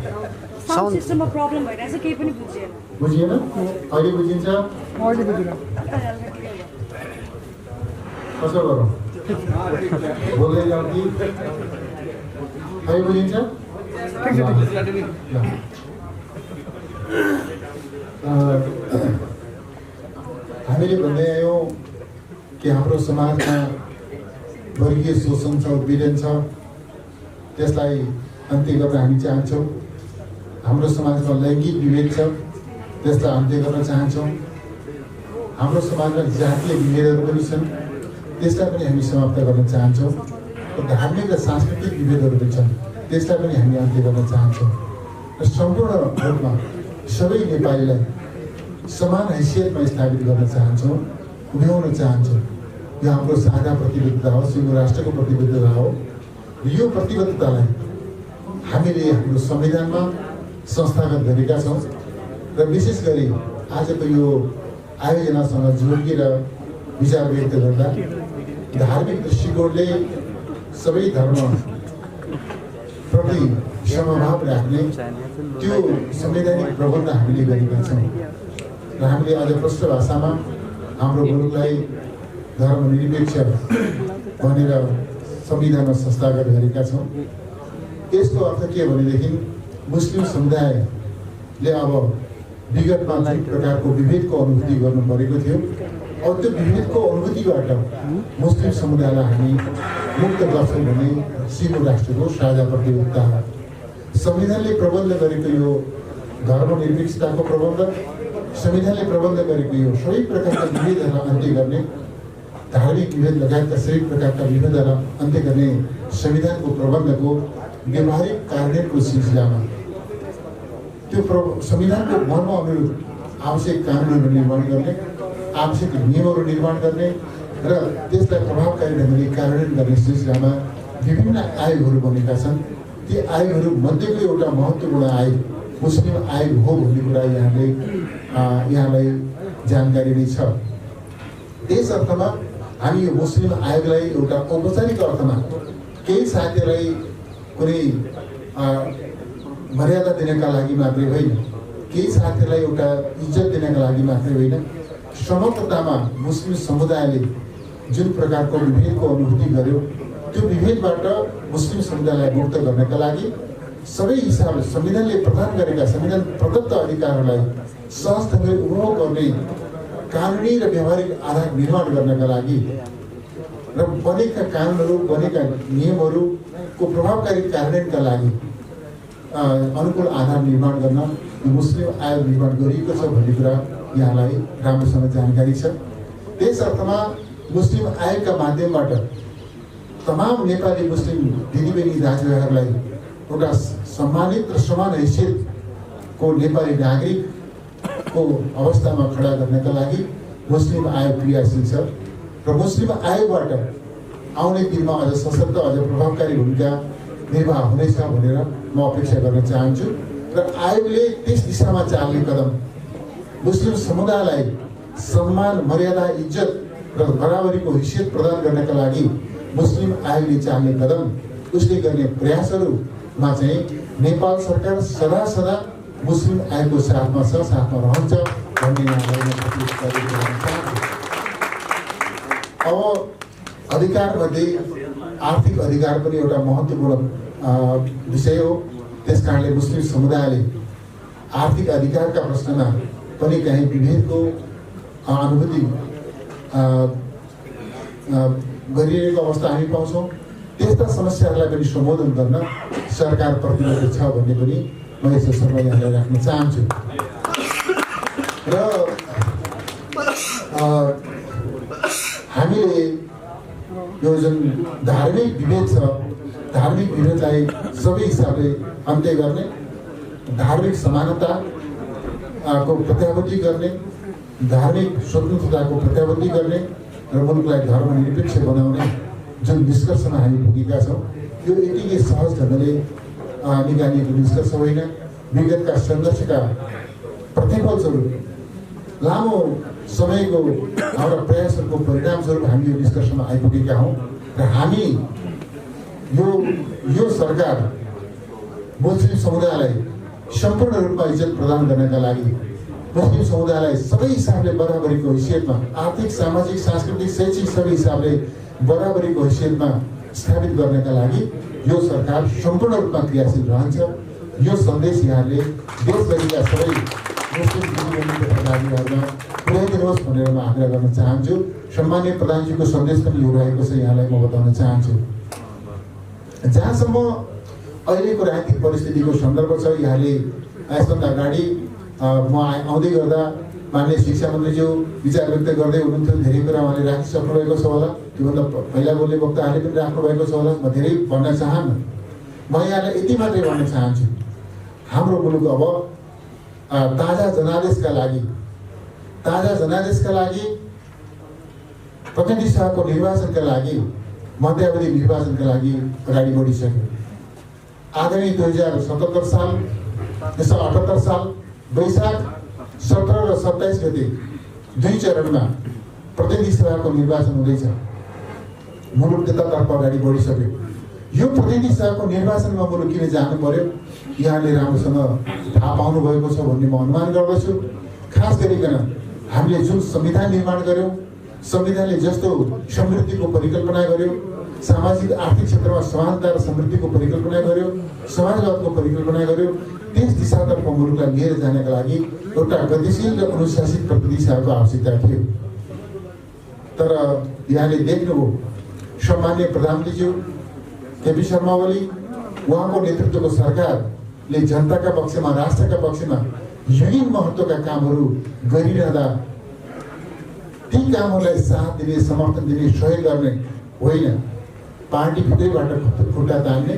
साउन्ड सिस्टममा प्रब्लम भइरहेछ, केही पनि बुझिएन। बुझिएन? अहिले बुझिन्छ? अहिले बुझिन। कसो गरौँ? बोल्दै जाउँ कि? अहिले बुझिन्छ? हामीले भन्दै आयौँ कि हाम्रो समाजमा वर्गीय शोषण छ, उत्पीडन छ, त्यसलाई अन्त्य गर्न हामी चाहन्छौँ। हाम्रो समाजमा लैङ्गिक विभेद छ, त्यसलाई अन्त्य गर्न चाहन्छौँ। हाम्रो समाजमा जातीय विभेदहरू पनि छन्, त्यसलाई पनि हामी समाप्त गर्न चाहन्छौँ। धार्मिक र सांस्कृतिक विभेदहरू पनि छन्, त्यसलाई पनि हामी अन्त्य गर्न चाहन्छौँ। र सम्पूर्ण रूपमा सबै नेपालीलाई समान हैसियतमा स्थापित गर्न चाहन्छौँ, उभ्याउन चाहन्छौँ। यो हाम्रो साझा प्रतिबद्धता हो, सिङ्गो राष्ट्रको प्रतिबद्धता हो। यो प्रतिबद्धतालाई हामीले हाम्रो संविधानमा संस्थागत गरेका छौँ र विशेष गरी आजको यो आयोजनासँग जोडिएर विचार व्यक्त गर्दा धार्मिक दृष्टिकोणले सबै धर्मप्रति समभाव राख्ने त्यो संवैधानिक प्रबन्ध हामीले गरेका छौँ र हामीले आज प्रष्ट भाषामा हाम्रो मुलुकलाई धर्मनिरपेक्ष भनेर संविधानमा संस्थागत गरेका छौँ। यसको अर्थ के भनेदेखि मुस्लिम समुदायले अब विगतमा जुन प्रकारको विभेदको अनुभूति गर्नु परेको थियो, अब त्यो विभेदको अनुभूतिबाट मुस्लिम समुदायलाई हामी मुक्त गर्छौँ भन्ने सिङ्गो राष्ट्रको साझा प्रतिबद्धता हो। संविधानले प्रबन्ध गरेको यो धर्मनिरपेक्षताको प्रबन्ध, संविधानले प्रबन्ध गरेको यो सबै प्रकारका विभेदहरूलाई अन्त्य गर्ने, धार्मिक विभेद लगायतका सबै प्रकारका विभेदहरूलाई अन्त्य गर्ने संविधानको प्रबन्धको व्यवहारिक कार्यान्वयनको सिलसिलामा त्यो संविधानको मर्म अनुरूप आवश्यक कानुनहरू निर्माण गर्ने, आवश्यक नियमहरू निर्माण गर्ने र त्यसलाई प्रभावकारी ढङ्गले कार्यान्वयन गर्ने सिलसिलामा विभिन्न आयोगहरू बनेका छन्। ती आयोगहरू मध्येको एउटा महत्त्वपूर्ण आयोग मुस्लिम आयोग हो भन्ने कुरा यहाँलाई जानकारी नै छ। त्यस अर्थमा हामी यो मुस्लिम आयोगलाई एउटा औपचारिक अर्थमा केही साथीहरूलाई कुनै मर्यादा दिनका लागि मात्रै होइन, केही साथीहरूलाई एउटा इज्जत दिनका लागि मात्रै होइन, समग्रतामा मुस्लिम समुदायले जुन प्रकारको विभेदको अनुभूति गर्यो त्यो विभेदबाट मुस्लिम समुदायलाई मुक्त गर्नका लागि सबै हिसाबले संविधानले प्रदान गरेका संविधान प्रदत्त अधिकारहरूलाई सहज ढङ्गले उपभोग गर्ने कानुनी र व्यावहारिक आधार निर्माण गर्नका लागि र बनेका कानुनहरू बनेका नियमहरूको प्रभावकारी कार्यान्वयनका लागि अनुकूल आधार निर्माण गर्न मुस्लिम आयोग निर्माण गरिएको छ भन्ने कुरा यहाँलाई राम्रोसँग जानकारी छ। त्यस अर्थमा मुस्लिम आयोगका माध्यमबाट तमाम नेपाली मुस्लिम दिदीबहिनी दाजुभाइहरूलाई एउटा सम्मानित र समान हैसियतको नेपाली नागरिकको अवस्थामा खडा गर्नका लागि मुस्लिम आयोग क्रियाशील छ र मुस्लिम आयोगबाट आउने दिनमा अझ सशक्त अझ प्रभावकारी भूमिका निर्वाह हुनेछ भनेर म अपेक्षा गर्न चाहन्छु र आयोगले त्यस दिशामा चाल्ने कदम मुस्लिम समुदायलाई सम्मान मर्यादा इज्जत र बराबरीको हैसियत प्रदान गर्नका लागि मुस्लिम आयोगले चाल्ने कदम उसले गर्ने प्रयासहरूमा चाहिँ नेपाल सरकार सदा सदा मुस्लिम आयोगको साथमा छ, साथमा रहन्छ भन्ने यहाँलाई अब अधिकारमध्ये आर्थिक अधिकार पनि एउटा महत्त्वपूर्ण विषय हो। त्यस कारणले मुस्लिम समुदायले आर्थिक अधिकारका प्रश्नमा पनि कहीँ विभेदको अनुभूति गरिरहेको अवस्था हामी पाउँछौँ। त्यस्ता समस्याहरूलाई पनि सम्बोधन गर्न सरकार प्रतिबद्ध छ भन्ने पनि म यस अवसरमा यहाँलाई राख्न चाहन्छु। र हामीले यो जुन धार्मिक विभेद छ, धार्मिक विभेदलाई सबै हिसाबले अन्त्य गर्ने, धार्मिक समानता को प्रत्याभूति गर्ने, धार्मिक स्वतन्त्रताको प्रत्याभूति गर्ने र मुलुकलाई धर्मनिरपेक्ष बनाउने जुन निष्कर्षमा हामी पुगेका छौँ, यो यतिकै सहज ढङ्गले निकालिएको निष्कर्ष होइन। विगतका सङ्घर्षका प्रतिफलस्वरूप लामो समयको हाम्रा प्रयासहरूको परिणामस्वरूप हामी यो निष्कर्षमा आइपुगेका हौँ र हामी यो सरकार मुस्लिम समुदायलाई सम्पूर्ण रूपमा इज्जत प्रदान गर्नका लागि, मुस्लिम समुदायलाई सबै हिसाबले बराबरीको हैसियतमा, आर्थिक, सामाजिक, सांस्कृतिक, शैक्षिक सबै हिसाबले बराबरीको हैसियतमा स्थापित गर्नका लागि यो सरकार सम्पूर्ण रूपमा क्रियाशील रहन्छ। यो सन्देश यहाँले देशभरिका सबै मुस्लिम दिदीबहिनी तथा दाजुभाइहरूमा पुर्याइदिनुहोस् भनेर म आग्रह गर्न चाहन्छु। सम्माननीय प्रधानजीको सन्देश पनि यो रहेको छ, यहाँलाई म बताउन चाहन्छु। जहाँसम्म अहिलेको राजनीतिक परिस्थितिको सन्दर्भ छ, यहाँले यसभन्दा अगाडि म आउँदै गर्दा माननीय शिक्षा मन्त्रीज्यू विचार व्यक्त गर्दै हुनुहुन्थ्यो। धेरै कुरा उहाँले राखिसक्नु भएको छ होला, त्योभन्दा पहिला बोल्ने वक्ताहरूले पनि राख्नु भएको छ होला। म धेरै भन्न चाहन्न, म यहाँलाई यति मात्रै भन्न चाहन्छु, हाम्रो मुलुक अब ताजा जनादेशका लागि प्रतिनिधि सभाको निर्वाचनका लागि, मध्यावधि निर्वाचनका लागि अगाडि बढिसक्यो। आगामी 2077 साल 2078 साल वैशाख 17 र 27 गते 2 चरणमा प्रतिनिधि सभाको निर्वाचन हुँदैछ। मुलुक त्यतातर्फ अगाडि बढिसक्यो। यो प्रतिनिधि सभाको निर्वाचनमा मुलुक किन जानु पर्यो, यहाँले राम्रोसँग थाहा पाउनु भएको छ भन्ने म अनुमान गर्दछु। खास गरिकन हामीले जुन संविधान निर्माण गर्यौँ, संविधानले जस्तो समृद्धिको परिकल्पना गर्यो, सामाजिक आर्थिक क्षेत्रमा समानता र समृद्धिको परिकल्पना गर्यो, समाजवादको परिकल्पना गर्यो, त्यस दिशातर्फ मुलुकलाई लिएर जानका लागि एउटा गतिशील र अनुशासित प्रतिनिधि सभाको आवश्यकता थियो। तर यहाँले देख्नुभयो, सम्माननीय प्रधानमन्त्रीज्यू केपी शर्मा ओली उहाँको नेतृत्वको सरकारले जनताका पक्षमा, राष्ट्रका पक्षमा यही महत्त्वका कामहरू गरिरहँदा ती कामहरूलाई साथ दिने, समर्थन दिने, सहयोग गर्ने होइन, पार्टी भित्रैबाट खुट्टा तान्ने,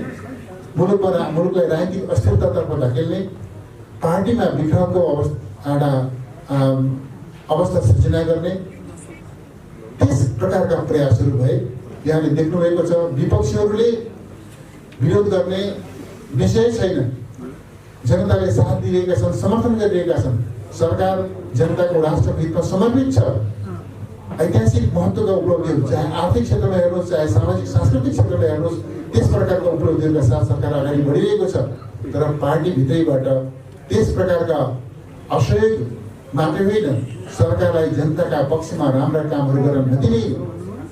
मुलुकलाई राजनीतिक अस्थिरतातर्फ धकेल्ने, पार्टीमा विक्रमको अवस्था सृजना गर्ने, त्यस प्रकारका प्रयासहरू भए। यहाँले देख्नुभएको छ, विपक्षीहरूले विरोध गर्ने विषय छैन, जनताले साथ दिइरहेका छन्, समर्थन गरिरहेका छन्। सरकार जनताको राष्ट्रको हितमा समर्पित छ। ऐतिहासिक महत्त्वका उपलब्धिहरू, चाहे आर्थिक क्षेत्रमा हेर्नुहोस्, चाहे सामाजिक सांस्कृतिक क्षेत्रमा हेर्नुहोस्, त्यस प्रकारका उपलब्धिहरूका साथ सरकार अगाडि बढिरहेको छ। तर पार्टी भित्रैबाट त्यस प्रकारका असहयोग मात्रै होइन, सरकारलाई जनताका पक्षमा राम्रा कामहरू गर्न नदिने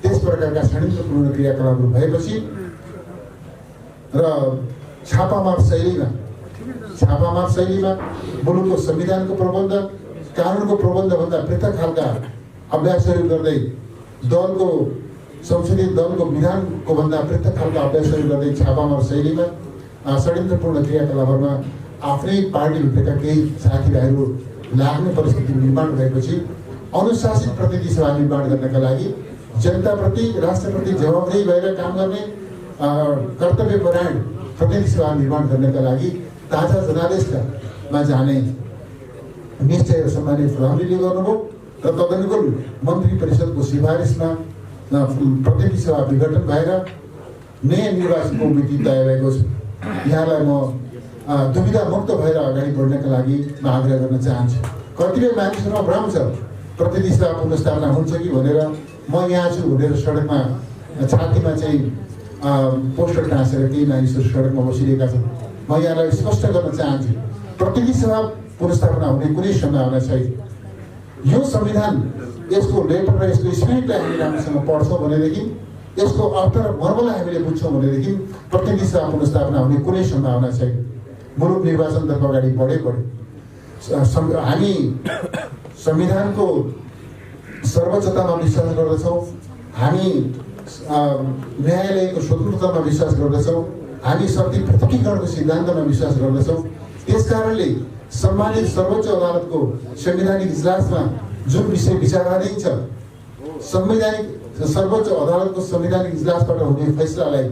त्यस प्रकारका षड्यन्त्रपूर्ण क्रियाकलापहरू भएपछि र छापामार शैलीमा मुलुकको संविधानको प्रबन्ध, कानुनको प्रबन्धभन्दा पृथक खालका अभ्यासहरू गर्दै संसदीय दलको विधानको भन्दा पृथक खालका अभ्यासहरू गर्दै छापामार शैलीमा षड्यन्त्रपूर्ण क्रियाकलापहरूमा आफ्नै पार्टीभित्रका केही साथीभाइहरू लाग्ने परिस्थिति निर्माण भएपछि अनुशासित प्रतिनिधि सभा निर्माण गर्नका लागि जनताप्रति, राष्ट्रप्रति जवाबदेही भएर काम गर्ने कर्तव्यपरायण प्रतिनिधि सभा निर्माण गर्नका लागि ताजा जनादेशमा जाने निश्चय सम्मानित प्रधानमन्त्रीले गर्नुभयो र तदनुकूल मन्त्री परिषदको सिफारिसमा प्रतिनिधि सभा विघटन भएर नयाँ निर्वाचनको मिति तय भएको छ। यहाँलाई म दुविधा मुक्त भएर अगाडि बढ्नका लागि म आग्रह गर्न चाहन्छु। कतिपय मानिसहरूमा भ्रम छ प्रतिनिधि सभा पुनर्स्थापना हुन्छ कि भनेर म यहाँ छु भनेर सडकमा छातीमा चाहिँ पोस्टर टाँसेर केही मानिसहरू सडकमा बसिरहेका छन्। म यहाँलाई स्पष्ट गर्न चाहन्छु प्रतिनिधि सभा पुनर्स्थापना हुने कुनै सम्भावना छैन। यो संविधान, यसको लेटर र यसको स्पिरिटलाई हामी राम्रोसँग पढ्छौँ भनेदेखि, यसको अर्थ र मर्मलाई हामीले बुझ्छौँ भनेदेखि प्रतिनिधि सभा पुनर्स्थापना हुने कुनै सम्भावना छैन। मुलुक निर्वाचनतर्फ अगाडि बढे हामी संविधानको सर्वोच्चतामा विश्वास गर्दछौँ, हामी न्यायालयको स्वतन्त्रतामा विश्वास गर्दछौँ, हामी शक्ति पृथकीकरणको सिद्धान्तमा विश्वास गर्दछौँ। त्यसकारणले सम्मानित सर्वोच्च अदालतको संवैधानिक इजलासमा जुन विषय विचाराधीन छ, सर्वोच्च अदालतको संवैधानिक इजलासबाट हुने फैसलालाई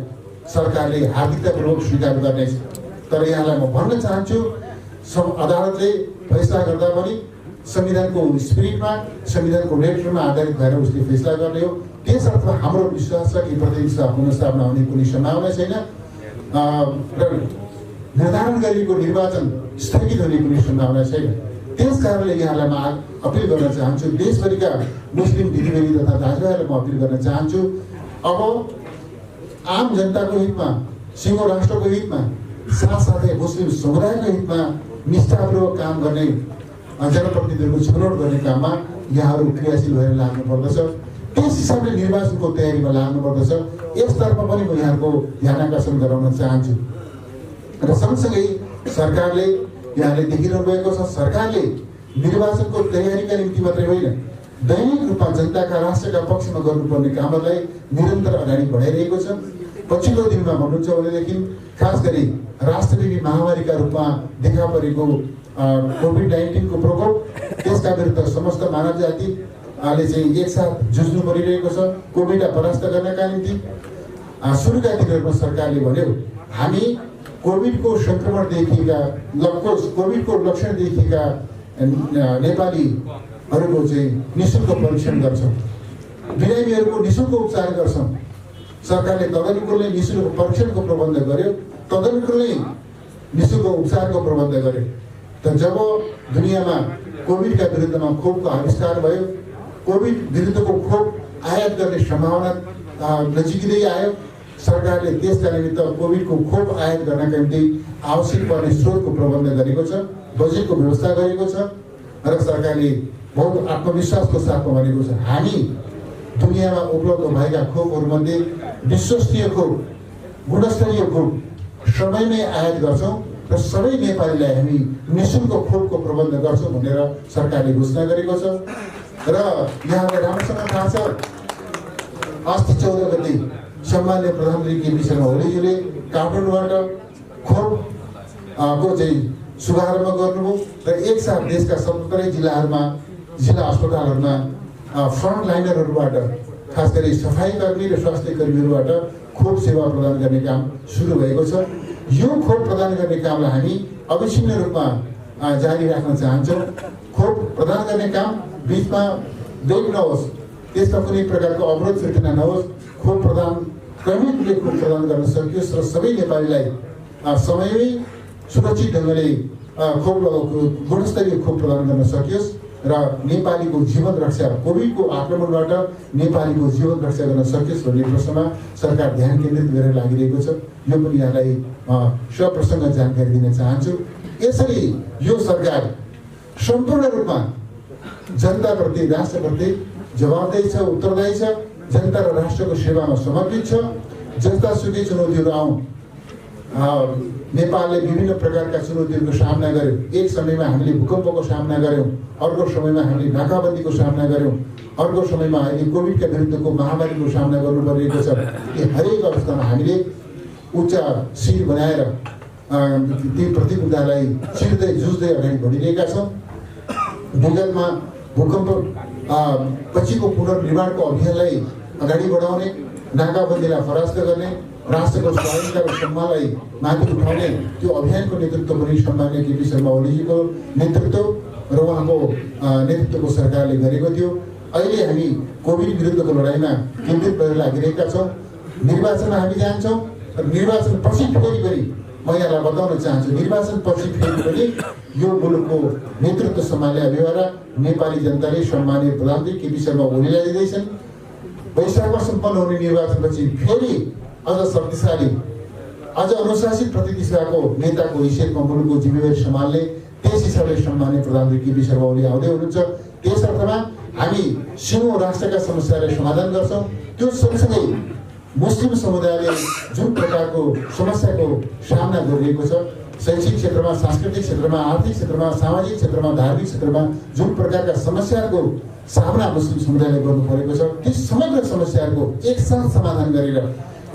सरकारले हार्दिकतापूर्वक स्वीकार गर्नेछ। तर यहाँलाई म भन्न चाहन्छु, अदालतले फैसला गर्दा पनि संविधानको स्पिरिटमा, संविधानको लेटरमा आधारित भएर उसले फैसला गर्ने हो। त्यसर्थ हाम्रो विश्वास छ कि प्रतिनिधि सभा पुनर्स्थापना हुने कुनै सम्भावना छैन र निर्धारण गरिएको निर्वाचन स्थगित हुने कुनै सम्भावना छैन। त्यस कारणले यहाँलाई म अपिल गर्न चाहन्छु, देशभरिका मुस्लिम दिदीबहिनी तथा दाजुभाइहरूलाई म अपिल गर्न चाहन्छु, अब आम जनताको हितमा, सिङ्गो राष्ट्रको हितमा, साथसाथै मुस्लिम समुदायको हितमा निष्ठापूर्वक काम गर्ने, जनप्रतिनिधिहरूको छनौट गर्ने काममा यहाँहरू क्रियाशील भएर लाग्नुपर्दछ। त्यस हिसाबले निर्वाचनको तयारीमा लाग्नुपर्दछ। यसतर्फ पनि म यहाँको ध्यान आकर्षण गराउन चाहन्छु। र सँगसँगै सरकारले, यहाँले देखिरहनु भएको छ, सरकारले निर्वाचनको तयारीका निम्ति मात्रै होइन, दैनिक रूपमा जनताका, राष्ट्रका पक्षमा गर्नुपर्ने कामहरूलाई निरन्तर अगाडि बढाइरहेको छ। पछिल्लो दिनमा भन्नुहुन्छ भनेदेखि खास गरी राष्ट्रव्यापी महामारीका रूपमा देखा परेको कोभिड-19 को प्रकोप, त्यसका विरुद्ध समस्त मानव जातिले चाहिँ एकसाथ जुझ्नु परिरहेको छ। कोभिडलाई परास्त गर्नका निम्ति सुरुका दिनहरूमा सरकारले भन्यो, हामी कोभिडको संक्रमण देखिएका, कोभिडको लक्षण देखिएका नेपालीहरूको चाहिँ निःशुल्क परीक्षण गर्छौँ, बिरामीहरूको निःशुल्क उपचार गर्छौँ। सरकारले तदनुकूल नै निःशुल्क परीक्षणको प्रबन्ध गर्यो, तदनुकूल नै निःशुल्क उपचारको प्रबन्ध गर्यो। त जब दुनियाँमा कोभिडका विरुद्धमा खोपको आविष्कार भयो, कोभिड विरुद्धको खोप आयात गर्ने सम्भावना नजिकै आयो, सरकारले त्यसका निमित्त कोभिडको खोप आयात गर्नका निम्ति आवश्यक पर्ने स्रोतको प्रबन्ध गरेको छ, बजेटको व्यवस्था गरेको छ र सरकारले बहुत आत्मविश्वासको साथमा भनेको छ, हामी दुनियाँमा उपलब्ध भएका खोपहरूमध्ये विश्वसनीय खोप, गुणस्तरीय खोप समयमै आयात गर्छौँ र सबै नेपालीलाई हामी निःशुल्क खोपको प्रबन्ध गर्छौँ भनेर सरकारले घोषणा गरेको छ। र यहाँलाई राम्रोसँग थाहा छ, अस्ति 14 गते सम्माननीय प्रधानमन्त्री केपी शर्मा ओलीजीले काठमाडौँबाट खोपको चाहिँ शुभारम्भ गर्नुभयो र एकसाथ देशका 17 जिल्लाहरूमा, जिल्ला अस्पतालहरूमा फ्रन्ट लाइनरहरूबाट, खास गरी सफाई कर्मी र स्वास्थ्य कर्मीहरूबाट खोप सेवा प्रदान गर्ने काम सुरु भएको छ। यो खोप प्रदान गर्ने कामलाई हामी अविच्छिन्न रूपमा जारी राख्न चाहन्छौँ। खोप प्रदान गर्ने काम बिचमा ब्रेक नहोस्, त्यसमा कुनै प्रकारको अवरोध सृजना नहोस्, खोप प्रदान क्रमिक रूपले खोप प्रदान गर्न सकियोस् र सबै नेपालीलाई समयमै सुरक्षित ढङ्गले गुणस्तरीय खोप प्रदान गर्न सकियोस् र नेपालीको जीवन रक्षा, कोभिडको आक्रमणबाट नेपालीको जीवन रक्षा गर्न सकियोस् भन्ने प्रश्नमा सरकार ध्यान केन्द्रित गरेर लागिरहेको छ। यो पनि यहाँलाई सप्रसङ्ग जानकारी दिन चाहन्छु। यसरी यो सरकार सम्पूर्ण रूपमा जनताप्रति, राष्ट्रप्रति जवाबदेही छ, उत्तरदायी छ, जनता र राष्ट्रको सेवामा समर्पित छ। जस्ता सुकै चुनौतीहरू आउँ, नेपालले विभिन्न प्रकारका चुनौतीहरूको सामना गर्यो। एक समयमा हामीले भूकम्पको सामना गर्यौँ, अर्को समयमा हामीले नाकाबन्दीको सामना गर्यौँ, अर्को समयमा अहिले कोभिडका विरुद्धको महामारीको सामना गर्नु परिरहेको छ। यी हरेक अवस्थामा हामीले उच्च शिर बनाएर ती प्रतिबन्धलाई छिर्दै जुझ्दै अगाडि बढिरहेका छौँ। विगतमा भूकम्प पछिको पुनर्निर्माणको अभियानलाई अगाडि बढाउने, नाकाबन्दीलाई परास्त गर्ने, राष्ट्रको स्वाधीनता र सम्मानलाई माथि उठाउने त्यो अभियानको नेतृत्व पनि सम्माननीय केपी शर्मा ओलीजीको नेतृत्व र उहाँको नेतृत्वको सरकारले गरेको थियो। अहिले हामी कोभिड विरुद्धको लडाइँमा केन्द्रित भएर लागिरहेका छौँ। निर्वाचनमा हामी जान्छौँ र निर्वाचन पछि फेरि पनि म यहाँलाई बताउन चाहन्छु, निर्वाचन पछि फेरि पनि यो मुलुकको नेतृत्व सम्हाल्ने अभिभावक नेपाली जनताले सम्माननीय प्रधानमन्त्री केपी शर्मा ओलीलाई दिँदैछन्। वैशाखमा सम्पन्न हुने निर्वाचनपछि फेरि अझ शक्तिशाली, अझ अनुशासित प्रतिनिधित्वको नेताको हैसियतमा मुलुकको जिम्मेवारी सम्हाल्ने त्यस हिसाबले सम्माननीय प्रधानमन्त्री केपी शर्मा ओली आउँदै हुनुहुन्छ। त्यस अर्थमा हामी सिंहौँ राष्ट्रका समस्यालाई समाधान गर्छौँ। त्यो सँगसँगै मुस्लिम समुदायले जुन प्रकारको समस्याको सामना गरिरहेको छ, शैक्षिक क्षेत्रमा, सांस्कृतिक क्षेत्रमा, आर्थिक क्षेत्रमा, सामाजिक क्षेत्रमा, धार्मिक क्षेत्रमा जुन प्रकारका समस्याहरूको सामना मुस्लिम समुदायले गर्नु परेको छ, ती समग्र समस्याहरूको एकसाथ समाधान गरेर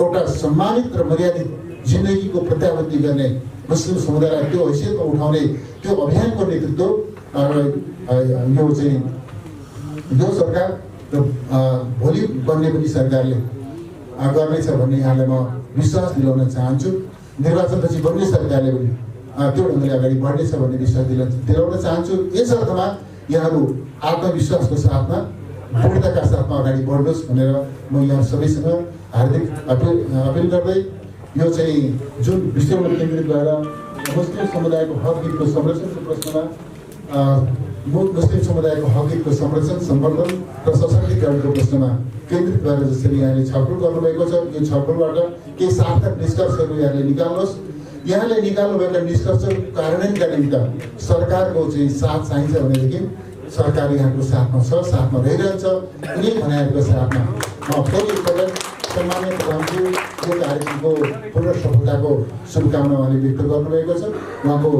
एउटा सम्मानित र मर्यादित जिन्दगीको प्रत्याभूति गर्ने, मुस्लिम समुदायलाई त्यो हैसियतमा उठाउने त्यो अभियानको नेतृत्व यो सरकार र भोलि बन्ने पनि सरकारले गर्नेछ भन्ने यहाँलाई म विश्वास दिलाउन चाहन्छु। निर्वाचनपछि बन्ने सरकारले पनि त्यो ढङ्गले अगाडि बढ्नेछ भन्ने विश्वास दिलाउन चाहन्छु। यस अर्थमा यहाँहरू आत्मविश्वासको साथमा, दृढताका साथमा अगाडि बढ्नुहोस् भनेर म यहाँ सबैसँग हार्दिक अपिल गर्दै यो चाहिँ जुन विषयमा केन्द्रित भएर मुस्लिम समुदायको हक हितको संरक्षणको प्रश्नमा, मुस्लिम समुदायको हक हितको संरक्षण, सम्वर्धन र सशक्तिकरणको प्रश्नमा केन्द्रित भएर जसरी यहाँले छलफल गर्नुभएको छ, यो छलफलबाट केही सार्थक निष्कर्षहरू यहाँले निकाल्नुहोस्। यहाँले निकाल्नुभएका निष्कर्षको कार्यान्वयनका निमित्त सरकारको चाहिँ साथ चाहिन्छ भनेदेखि सरकार यहाँको साथमा छ, साथमा रहिरहन्छ। यिनै भनाइहरूको साथमा म फेरि एकपल्ट सम्माननीय प्रधानमन्त्री यो कार्यक्रमको पूर्ण सफलताको शुभकामना उहाँले व्यक्त गर्नुभएको छ। उहाँको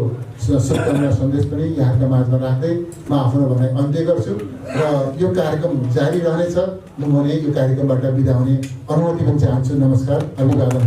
शुभकामना सन्देश पनि यहाँका माझमा राख्दै म आफ्नो भनाइ अन्त्य गर्छु र यो कार्यक्रम जारी रहनेछ। म भने यो कार्यक्रमबाट बिदा हुने अनुमति पनि चाहन्छु। नमस्कार, अभिवादन।